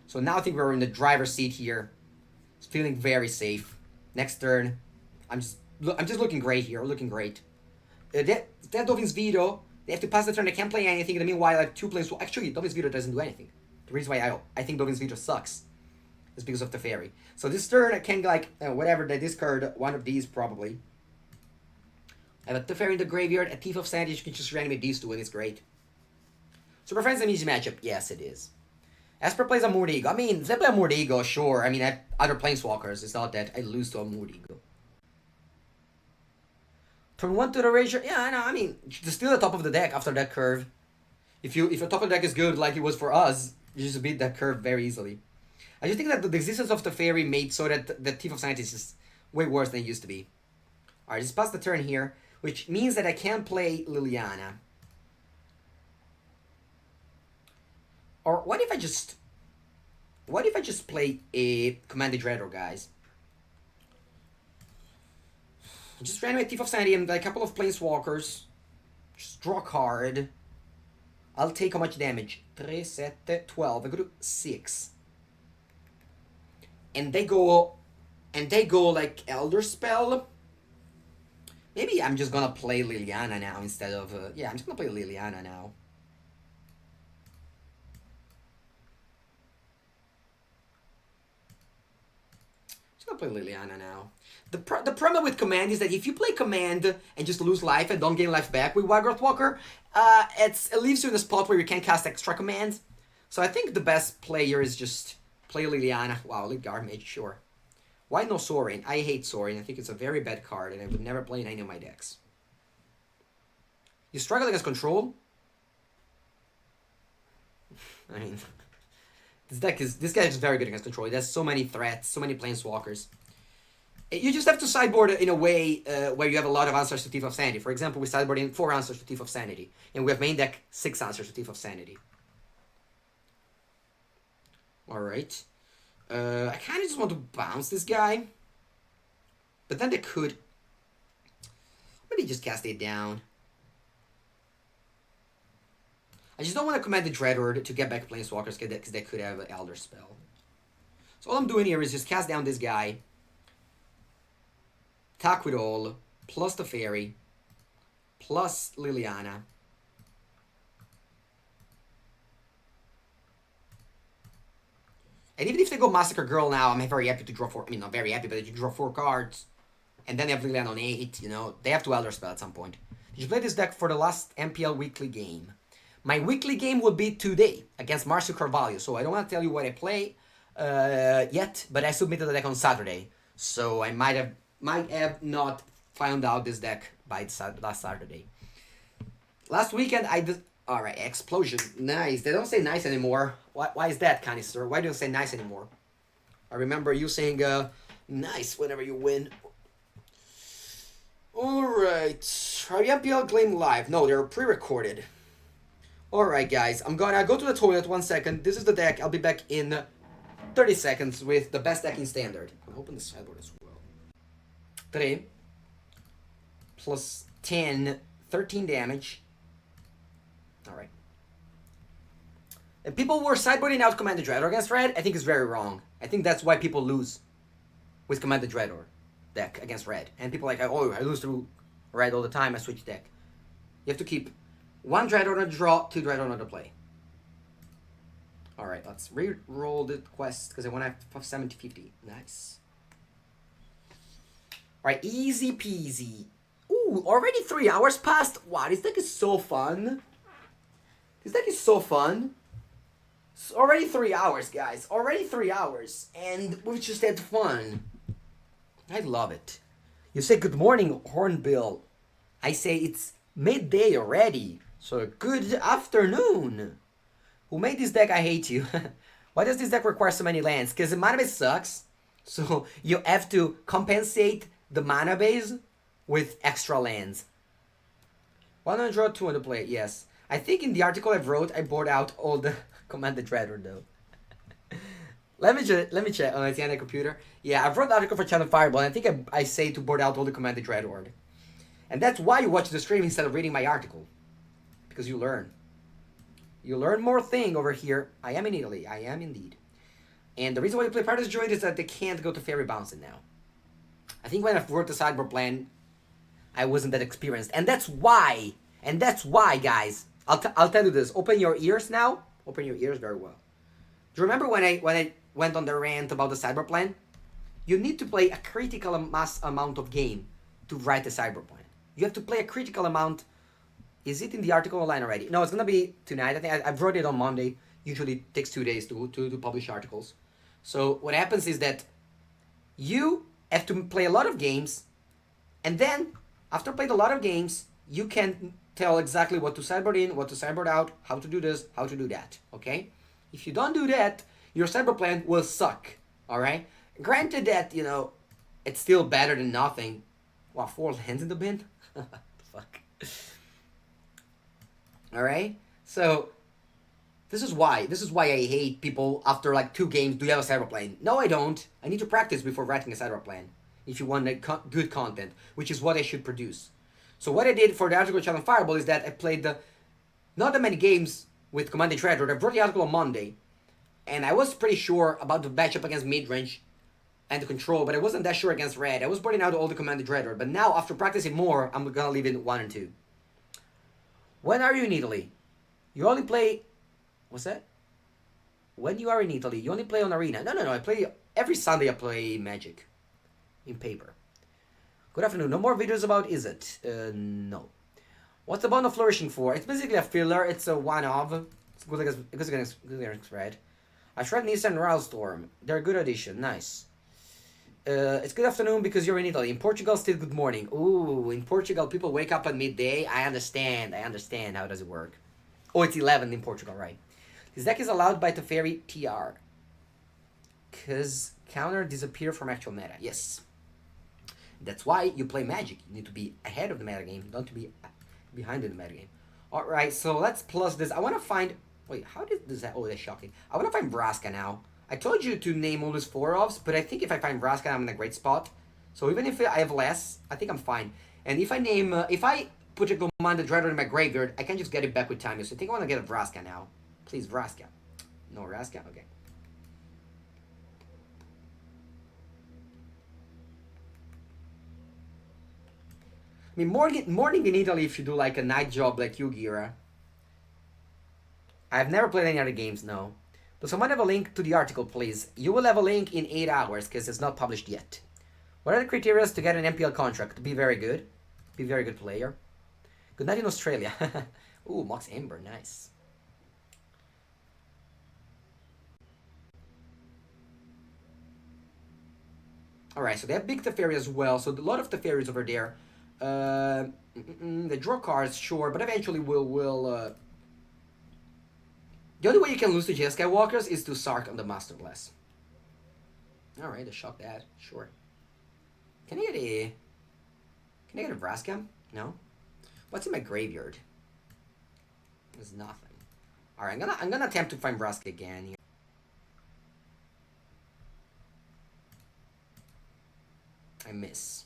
So now I think we're in the driver's seat here. It's feeling very safe. Next turn, I'm just looking great here, looking great. That Dolphin's Veto, they have to pass the turn, they can't play anything, in the meanwhile, like 2 plays... Actually, Dolphin's Veto doesn't do anything. The reason why I think Dolphin's Veto sucks is because of the Fairy. So this turn, I can, like, whatever, they discard one of these, probably. I have a Teferi in the graveyard, a Thief of Sanity, you can just reanimate these 2, and it's great. Super Friends an easy matchup? Yes, it is. Esper plays a Mood Eagle. I mean, if they play a Mood Eagle, sure. I mean, I have other Planeswalkers. It's not that I lose to a Mood Eagle. Turn 1 to the Razor. Yeah, I know. I mean, it's still the top of the deck after that curve. If your top of the deck is good, like it was for us, you just beat that curve very easily. I just think that the existence of the Fairy made so that the Thief of Sanity is just way worse than it used to be. Alright, just pass the turn here, which means that I can play Liliana. Or what if I just play a Commanded Dreadhorde, guys? Just reanimate Thief of Sanity and a couple of Planeswalkers. Just draw a card. I'll take how much damage? 3, 7, 12. I go to 6. And they go like Elder Spell. Maybe I'm just gonna play Liliana now instead of yeah, I'm just gonna play Liliana now. Just gonna play Liliana now. The problem with Command is that if you play Command and just lose life and don't gain life back with Wild Walker, it leaves you in a spot where you can't cast extra commands. So I think the best player is just play Liliana. Wow, Lidgar Mage, sure. Why no Sorin? I hate Sorin. I think it's a very bad card, and I would never play in any of my decks. You struggle against control? I mean, this guy is very good against control. He has so many threats, so many Planeswalkers. You just have to sideboard in a way where you have a lot of answers to Thief of Sanity. For example, we sideboard in 4 answers to Thief of Sanity, and we have main deck 6 answers to Thief of Sanity. Alright. I kind of just want to bounce this guy. But then they could... Maybe just cast it down. I just don't want to command the Dreadhorde to get back Planeswalkers because they could have an Elder Spell. So all I'm doing here is just cast down this guy. Attack with all. Plus the Fairy. Plus Liliana. And even if they go Massacre Girl now, I'm very happy to draw four. I mean, not very happy, but you draw 4 cards. And then they have to land on 8, you know. They have to Elder Spell at some point. Did you play this deck for the last MPL weekly game? My weekly game will be today against Marcio Carvalho. So I don't want to tell you what I play yet, but I submitted the deck on Saturday. So I might have not found out this deck by last Saturday. Last weekend I did... Alright, Explosion. Nice. They don't say nice anymore. Why is that, Canister? Why don't you say nice anymore? I remember you saying nice whenever you win. Alright. Are the MPL Claim live? No, they're pre-recorded. Alright, guys. I'm gonna go to the toilet 1 second. This is the deck. I'll be back in 30 seconds with the best deck in Standard. I'll open the sideboard as well. 3 plus 10, 13 damage. Alright. And people were sideboarding out Commander Dreadhorde against Red. I think it's very wrong. I think that's why people lose with Commander Dreadhorde deck against Red. And people are like, oh, I lose to Red all the time, I switch deck. You have to keep 1 Dreadhorde on the draw, 2 Dreadhorde on the play. Alright, let's re-roll the quest because I want to have 70-50. Nice. Alright, easy peasy. Ooh, already 3 hours passed? Wow, this deck is so fun. This deck is so fun. It's already 3 hours, guys. Already 3 hours. And we've just had fun. I love it. You say good morning, Hornbill. I say it's midday already. So good afternoon. Who made this deck? I hate you. Why does this deck require so many lands? Because the mana base sucks. So you have to compensate the mana base with extra lands. 1 on the draw, 2 on the play. Yes. I think in the article I wrote, I bored out all the Commander Dreadhorde though. let me check. Oh, it's on the computer. Yeah, I wrote the article for Channel Fireball, and I think I say to board out all the Commander Dreadhorde. And that's why you watch the stream instead of reading my article. Because you learn. You learn more thing over here. I am in Italy. I am indeed. And the reason why you play Paradise Druid is that they can't go to Fairy Bouncing now. I think when I wrote the sideboard plan, I wasn't that experienced. And that's why, guys, I'll tell you this. Open your ears now. Open your ears very well. Do you remember when I went on the rant about the sideboard plan? You need to play a critical mass amount of game to write the sideboard plan. You have to play a critical amount. Is it in the article online already? No, it's going to be tonight. I think I wrote it on Monday. Usually it takes 2 days to publish articles. So what happens is that you have to play a lot of games. And then, after playing a lot of games, you can tell exactly what to sideboard in, what to sideboard out, how to do this, how to do that. Okay? If you don't do that, your sideboard plan will suck. Alright? Granted that, you know, it's still better than nothing. Wow, 4 lands in the bin? Fuck. Alright? So, this is why I hate people after like 2 games, do you have a sideboard plan? No, I don't. I need to practice before writing a sideboard plan. If you want like, good content, which is what I should produce. So what I did for the article Channel Fireball is that I played not that many games with Commander Dreadhorde. I wrote the article on Monday. And I was pretty sure about the matchup against midrange and the control, but I wasn't that sure against red. I was burning out all the Commander Dreadhorde, but now after practicing more, I'm gonna leave in 1 and 2. When are you in Italy? You only play... What's that? When you are in Italy, you only play on Arena. No. I play... Every Sunday I play Magic. In paper. Good afternoon. No more videos about Is It? No. What's the Bond of Flourishing for? It's basically a filler. It's a one-of. It's good against red. I tried Nissa and Railstorm. They're a good addition. Nice. It's good afternoon because you're in Italy. In Portugal, still good morning. Ooh, in Portugal, people wake up at midday. I understand. How does it work? Oh, it's 11 in Portugal, right? This deck is allowed by Teferi TR. Because counter disappear from actual meta. Yes. That's why you play Magic. You need to be ahead of the metagame, not to be behind in the metagame. Alright, so let's plus this. I want to find... Wait, how did this... Oh, that's shocking. I want to find Vraska now. I told you to name all these 4-offs, but I think if I find Vraska, I'm in a great spot. So even if I have less, I think I'm fine. And if I name... if I put a Commander Dreadhorde in my graveyard, I can just get it back with time. So I think I want to get a Vraska now. Please, Vraska. No Vraska? Okay. I mean, morning in Italy if you do like a night job like you, Gira. I've never played any other games, no. Does someone have a link to the article, please? You will have a link in 8 hours because it's not published yet. What are the criteria to get an MPL contract? To be very good. Be a very good player. Good night in Australia. Ooh, Mox Ember, nice. Alright, so they have big Teferi as well, so a lot of Teferis over there. They draw cards, sure, but eventually will the only way you can lose to Jay Skywalkers is to Sark on the Masterclass. Alright, they shock that, sure. Can I get a... Can I get a Vraska? No? What's in my graveyard? There's nothing. Alright, I'm gonna attempt to find Vraska again here. I miss.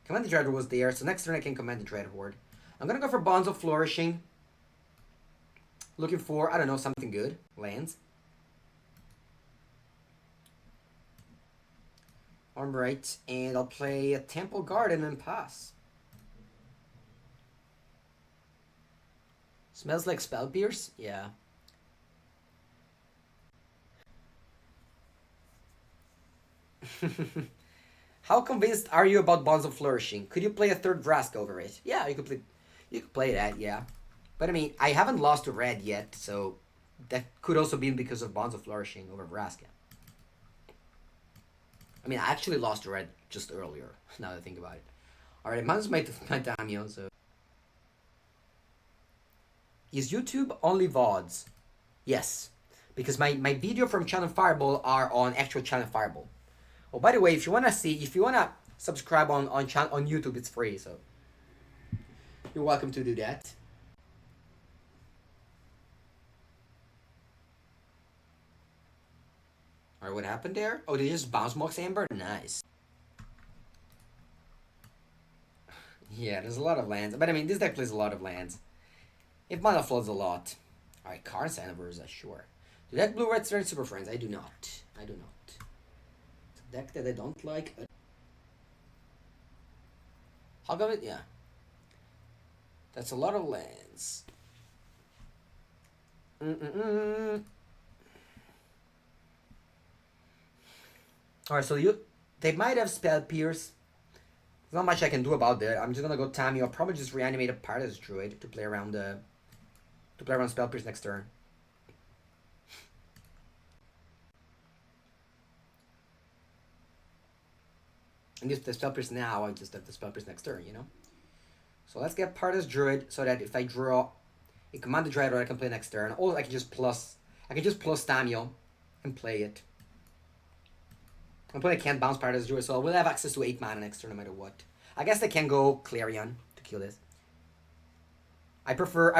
Command the Dreadhorde was there, so next turn I can command the Dreadhorde. I'm gonna go for Bonds of Flourishing. Looking for, I don't know, something good. Lands. Alright, and I'll play a Temple Garden and pass. Smells like Spell Pierce? Yeah. How convinced are you about Bonds of Flourishing? Could you play a third Vraska over it? Yeah, you could play that, yeah. But I mean, I haven't lost to red yet, so that could also be because of Bonds of Flourishing over Vraska. I mean, I actually lost to red just earlier, now that I think about it. Alright, mine's my Tamio, so... Is YouTube only VODs? Yes. Because my video from Channel Fireball are on actual Channel Fireball. Oh, by the way, if you wanna subscribe on YouTube, it's free, so you're welcome to do that. Alright, what happened there? Oh, they just bounce Mox Amber? Nice. Yeah, there's a lot of lands. But I mean, this deck plays a lot of lands. It mana floods a lot. Alright, Karn's Anniversary, sure. Do that blue red Strength Super Friends? I do not. I do not. It's a deck that I don't like. How come it? Yeah. That's a lot of lands. Alright, so they might have Spell Pierce. There's not much I can do about that. I'm just gonna go Tammy. I'll probably just reanimate a Paradise Druid to play around Spell Pierce next turn. And if the Spell Pierce now, I just have the Spell Pierce next turn, you know? So let's get Paradise Druid so that if I draw a Command the Dreadhorde, I can play next turn. Or I can just plus Tamio and play it. I'm playing I can't bounce Paradise Druid, so we'll have access to 8 mana next turn no matter what. I guess I can go Clarion to kill this. I prefer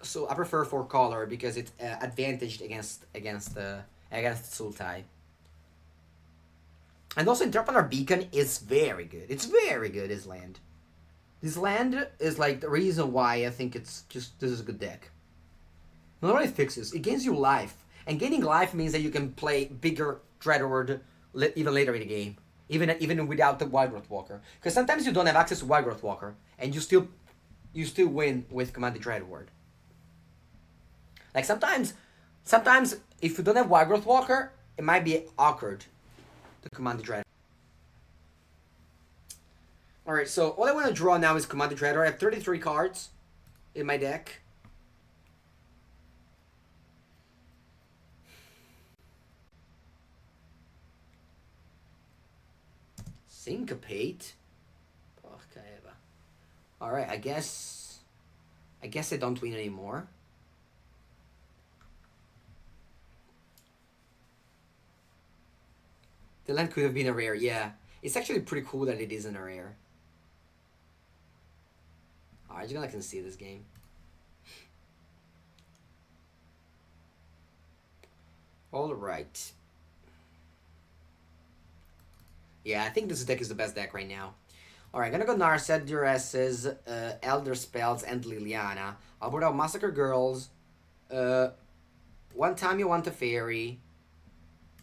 4 color because it's advantaged against Sultai. And also Interplanar Beacon is very good. It's very good, this land. This land is like the reason why I think it's just this is a good deck. Not only fixes, it gains you life. And gaining life means that you can play bigger Dreadhorde even later in the game. Even without the Wildgrowth Walker. Because sometimes you don't have access to Wildgrowth Walker and you still win with Command the Dreadhorde. Like sometimes if you don't have Wildgrowth Walker, it might be awkward to Command the Dreadhorde. Alright, so all I want to draw now is Command the Dreadhorde. I have 33 cards in my deck. Syncopate? Okay. Alright, I guess I don't win anymore. The land could have been a rare, yeah. It's actually pretty cool that it isn't a rare. Alright, you're gonna concede this game. Alright. Yeah, I think this deck is the best deck right now. Alright, gonna go Narset, Duresses, Elder Spells, and Liliana. I'll put out Massacre Girls, 1 Tamio, 1 Teferi,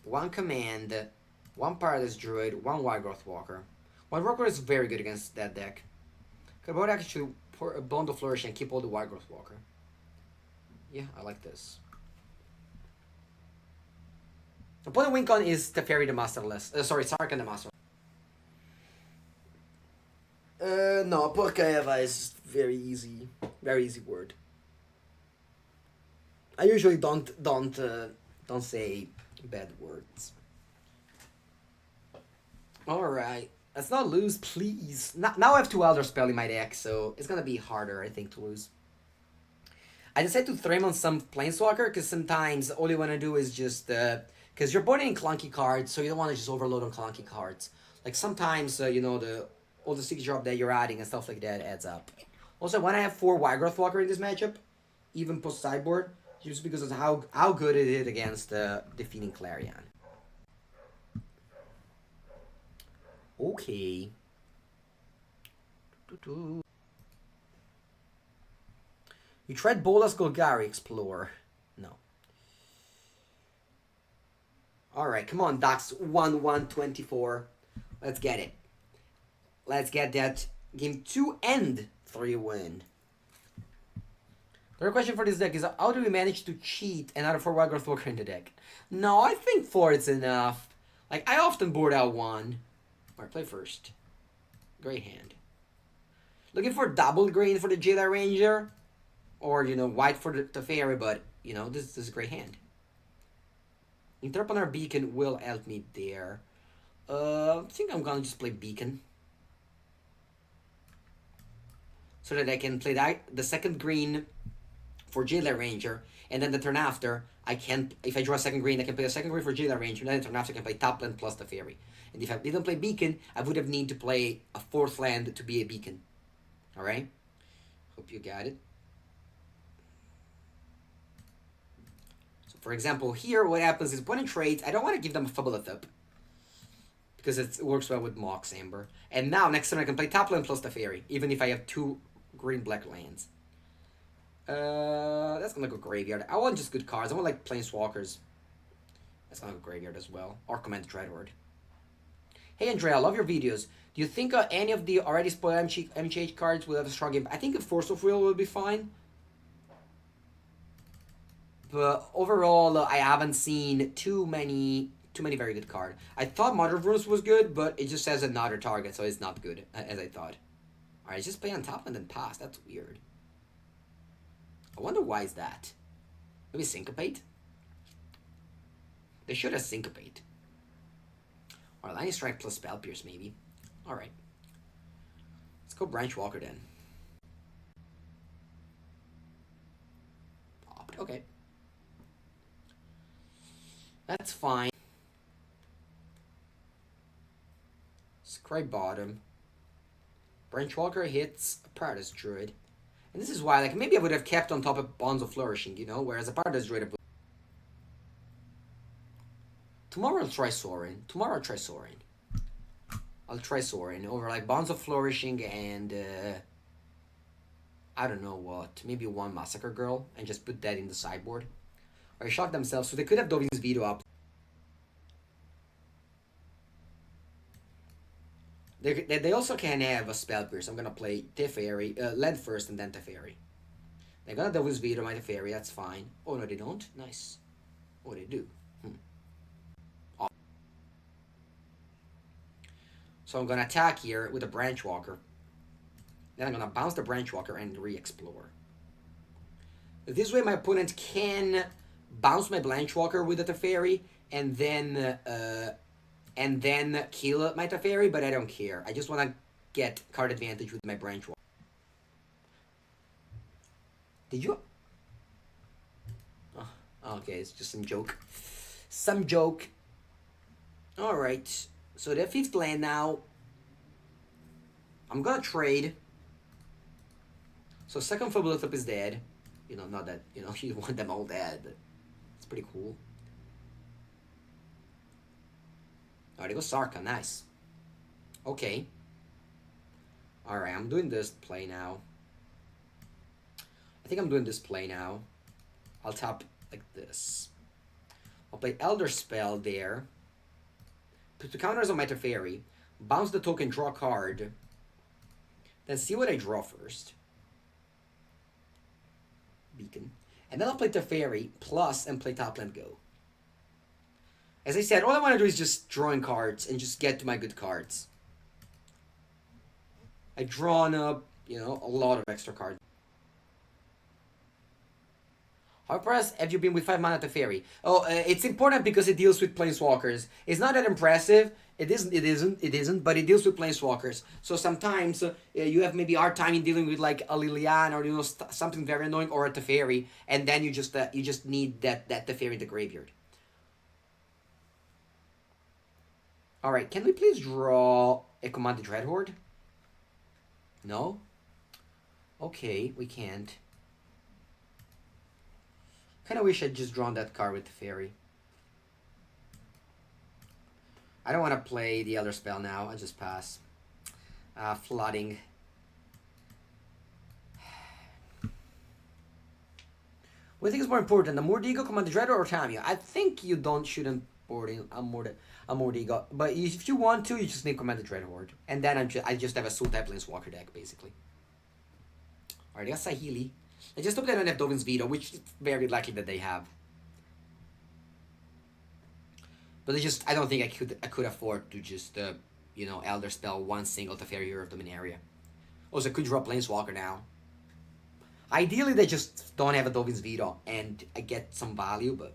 1 Command, 1 Paradise Druid, 1 Wildgrowth Walker. Wildgrowth Walker is very good against that deck. Could I actually pour a Bond of Flourish and keep all the Wildgrowth Walker? Yeah, I like this. Opponent win con is Teferi the Masterless. Sorry, Sarkhan the Master. No, Porcaeva is very easy. Very easy word. I usually don't say bad words. Alright. Let's not lose, please. Now I have 2 Elder Spell in my deck, so it's gonna be harder, I think, to lose. I decided to throw him on some Planeswalker, because sometimes all you want to do is just... because you're putting in clunky cards, so you don't want to just overload on clunky cards. Like, sometimes, you know, all the 6-drop that you're adding and stuff like that adds up. Also, when I have 4 Wygroth Walker in this matchup, even post-sideboard, just because of how good it is against defeating Clarion. Okay. You tried Bolas Golgari Explorer. No. Alright, come on, Dax 1-1-24. Let's get it. Let's get that game 2 and 3 win. The real question for this deck is how do we manage to cheat another 4 Wygroth Walker in the deck? No, I think 4 is enough. Like, I often board out 1. Alright, play first. Great hand. Looking for double green for the Jedi Ranger. Or, you know, white for the Teferi, but, you know, this is a great hand. Interrupt on our Beacon will help me there. I think I'm gonna just play Beacon. So that I can play the second green for Jedi Ranger, and then the turn after, I can, if I draw a second green, I can play a second green for Jedi Ranger, and then the turn after I can play top land plus Teferi. And if I didn't play Beacon, I would have need to play a 4th land to be a Beacon. Alright? Hope you got it. So for example, here what happens is opponent trades, I don't want to give them a Fabulethip, because it works well with Mox Amber. And now, next turn I can play top land plus Teferi, even if I have 2 green-black lands. That's gonna go graveyard. I want just good cards. I want like Planeswalkers. That's gonna go graveyard as well. Or Command Dreadhorde. Hey Andrea, I love your videos. Do you think any of the already spoiled MGH cards will have a strong game? I think a Force of Will will be fine. But overall, I haven't seen too many very good cards. I thought Mother of Runes was good, but it just has another target, so it's not good, as I thought. Alright, just play on top and then pass. That's weird. I wonder why is that. Maybe Syncopate? They should have Syncopate. Or Lightning Strike plus Spell Pierce, maybe. Alright. Let's go Branch Walker then. Opt. Okay. That's fine. Scry bottom. Branch Walker hits a Paradise Druid. And this is why, like, maybe I would have kept on top of Bonds of Flourishing, you know? Whereas a Paradise Druid... Tomorrow I'll try Sorin. I'll try Sorin over, like, Bonds of Flourishing and... I don't know what. Maybe 1 Massacre Girl. And just put that in the sideboard. Or shock themselves. So they could have Dovin's Veto up. They also can have a Spell Pierce. I'm gonna play Teferi, Land first and then Teferi. They're gonna Dovin's Veto my Teferi, that's fine. Oh no, they don't? Nice. Oh, they do. Oh. So I'm gonna attack here with a Branch Walker. Then I'm gonna bounce the Branch Walker and re-explore. This way my opponent can bounce my Branch Walker with the Teferi and then kill my Teferi, but I don't care. I just want to get card advantage with my Branch Walker. Did you? Oh, okay, it's just some joke. Some joke. Alright, so the 5th land now. I'm gonna trade. So second Fabulethip is dead. You know, not that, you know, you want them all dead, but it's pretty cool. Alright, go Sarkhan, nice. Okay. Alright, I'm doing this play now. I think I'm doing this play now. I'll tap like this. I'll play Elder Spell there. Put 2 counters on my Teferi. Bounce the token, draw a card. Then see what I draw first. Beacon. And then I'll play Teferi plus and play Topland Go. As I said, all I want to do is just drawing cards and just get to my good cards. I've drawn up, a lot of extra cards. How impressed have you been with 5 mana Teferi? Oh, it's important because it deals with planeswalkers. It's not that impressive. It isn't, but it deals with planeswalkers. So sometimes you have maybe hard time in dealing with like a Liliana or something very annoying or a Teferi, and then you just need that Teferi in the graveyard. All right, can we please draw a command Dreadhorde? No. Okay, we can't. Kind of wish I'd just drawn that card with the fairy. I don't want to play the other spell now. I'll just pass. Flooding. What do you think is more important, the Mordigo, Command Dreader, or Tamiya? I think you shouldn't board in a Mordigo. But if you want to, you just need Command Dreadhorde. And then I just have a Soul type Planeswalker deck, basically. Alright, I got Sahili. I just hope they don't have Dovin's Veto, which is very likely that they have. But I don't think I could afford to just, Elder Spell one single Teferi Hero of Dominaria. Also, I could draw Planeswalker now. Ideally, they just don't have a Dovin's Veto, and I get some value, but...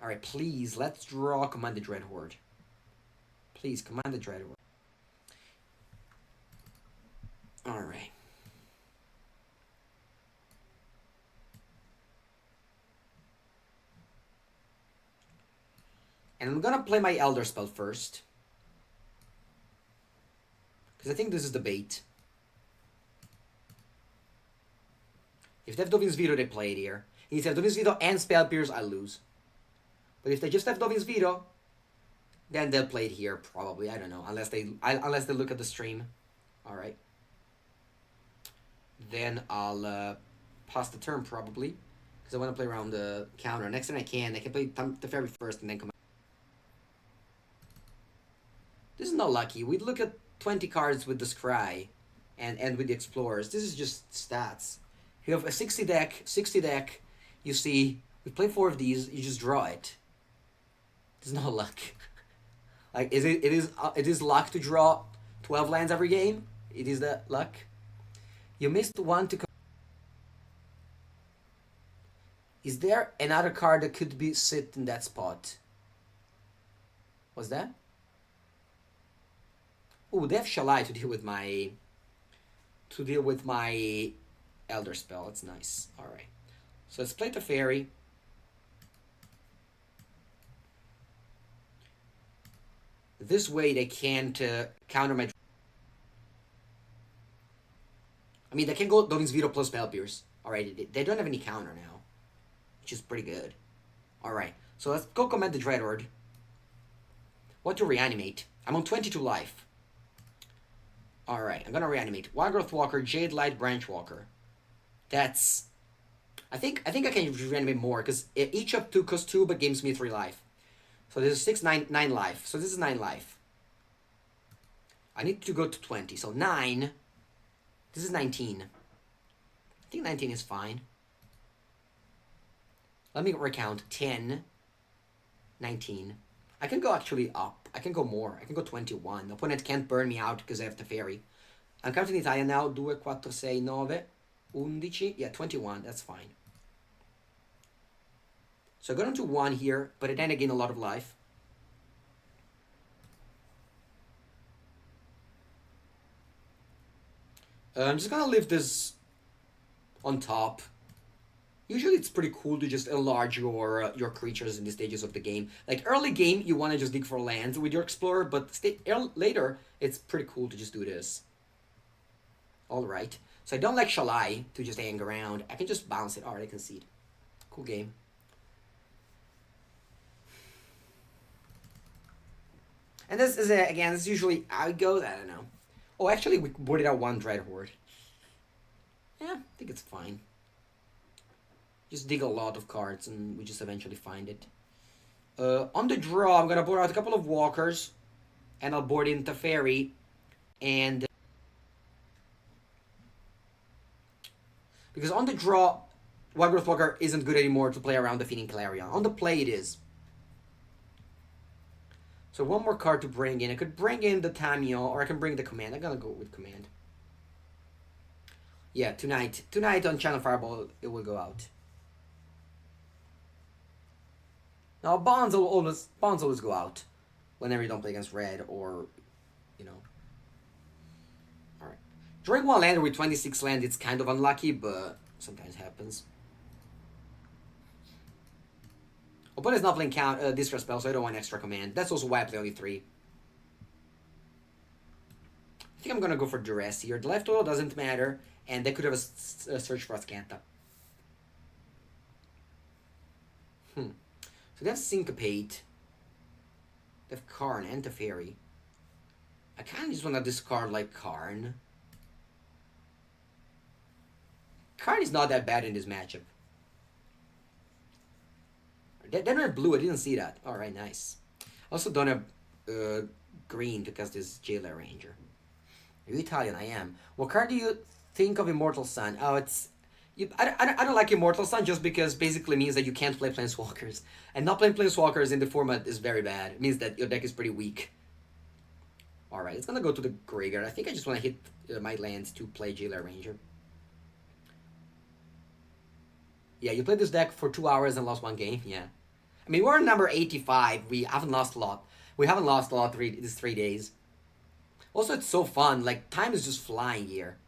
Alright, please, let's draw Command the Dreadhorde. Please, Command the Dreadhorde. Alright. And I'm gonna play my Elder Spell first. Because I think this is the bait. If they have Dovin's Veto, they play it here. If they have Dovin's Veto and Spell Pierce, I lose. But if they just have Dovin's Veto, then they'll play it here, probably. I don't know. Unless they look at the stream. Alright. Then I'll pass the turn, probably. Because I want to play around the counter. Next time I can play the fairy first and then come out. This is not lucky. We'd look at 20 cards with the Scry and end with the Explorers. This is just stats. You have a 60 deck, you see, we play 4 of these, you just draw it. There's no luck. Like, it is luck to draw 12 lands every game? It is that luck? You missed one to... Is there another card that could be sit in that spot? What's that? Oh, they have Shalai to deal with my Elder Spell. That's nice. Alright. So let's play the Fairy. This way they can't counter my... I mean, they can go Dovin's Veto plus Spell Pierce. Alright, they don't have any counter now. Which is pretty good. Alright, so let's go command the Dreadhorde. What to reanimate? I'm on 22 life. Alright, I'm gonna reanimate. Wildgrowth Walker, Jade Light, Branch Walker. That's... I think I can reanimate more, because each of 2 costs 2, but gives me 3 life. So this is 9 life. So this is 9 life. I need to go to 20. So 9. This is 19. I think 19 is fine. Let me recount. 10. 19. I can go actually up. I can go more. I can go 21. The opponent can't burn me out because I have the fairy. I'm counting in Italian now. 2, 4, 6, 9, 11. Yeah, 21. That's fine. So I got onto 1 here, but then I gain a lot of life. I'm just gonna leave this on top. Usually it's pretty cool to just enlarge your creatures in the stages of the game. Like early game, you want to just dig for lands with your Explorer, but later, it's pretty cool to just do this. Alright. So I don't like Shalai to just hang around. I can just bounce it. Alright, I concede. Cool game. And this is, again, this is usually how it goes. I don't know. Oh, actually, we boarded out 1 Dreadhorde. Yeah, I think it's fine. Just dig a lot of cards and we just eventually find it. On the draw, I'm going to board out a couple of Walkers. And I'll board in Teferi. And... because on the draw, Wild Growth Walker isn't good anymore to play around defeating Clarion. On the play, it is. So one more card to bring in. I could bring in the Tamio, or I can bring the Command. I'm gonna go with Command. Yeah, tonight on Channel Fireball, it will go out. Now bonds always go out whenever you don't play against red or, you know. All right, drawing one lander with 26 land, it's kind of unlucky, but sometimes happens. Opponent's not playing discard spell, so I don't want extra command. That's also why I play only 3. I think I'm gonna go for duress here. The life total doesn't matter, and they could have a search for a Scanta. So they have Syncopate. They have Karn and Teferi. I kind of just want to discard like Karn. Karn is not that bad in this matchup. They don't have blue. I didn't see that. All right, nice. Also don't have green to cast this Jailer Ranger. Are you Italian? I am. What card do you think of Immortal Sun? Oh, it's... I don't like Immortal Sun just because basically means that you can't play Planeswalkers. And not playing Planeswalkers in the format is very bad. It means that your deck is pretty weak. Alright, it's gonna go to the graveyard. I think I just want to hit my lands to play Jailer Ranger. Yeah, you played this deck for 2 hours and lost 1 game. Yeah. I mean, we're number 85. We haven't lost a lot. We haven't lost a lot these 3 days. Also, it's so fun. Like, time is just flying here.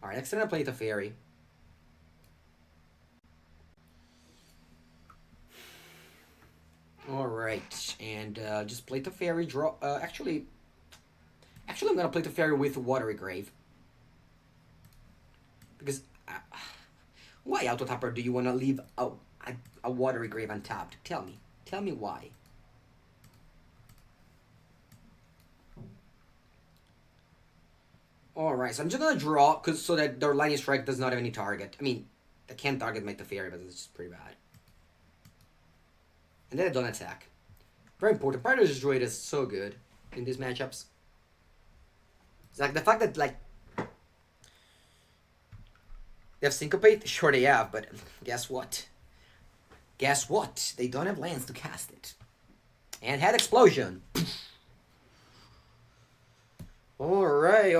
Alright, next turn I play the Fairy. Alright, and just play the Fairy, draw... Actually, I'm gonna play the Fairy with Watery Grave. Because... why, Autotapper, do you want to leave a Watery Grave untapped? Tell me. Tell me why. Alright, so I'm just gonna draw so that their Lightning Strike does not have any target. I mean, they can't target my Teferi, but it's just pretty bad. And then I don't attack. Very important. Predator's Druid is so good in these matchups. It's like the fact that, like, they have Syncopate? Sure they have, but guess what? Guess what? They don't have lands to cast it. And Head Explosion. Alright,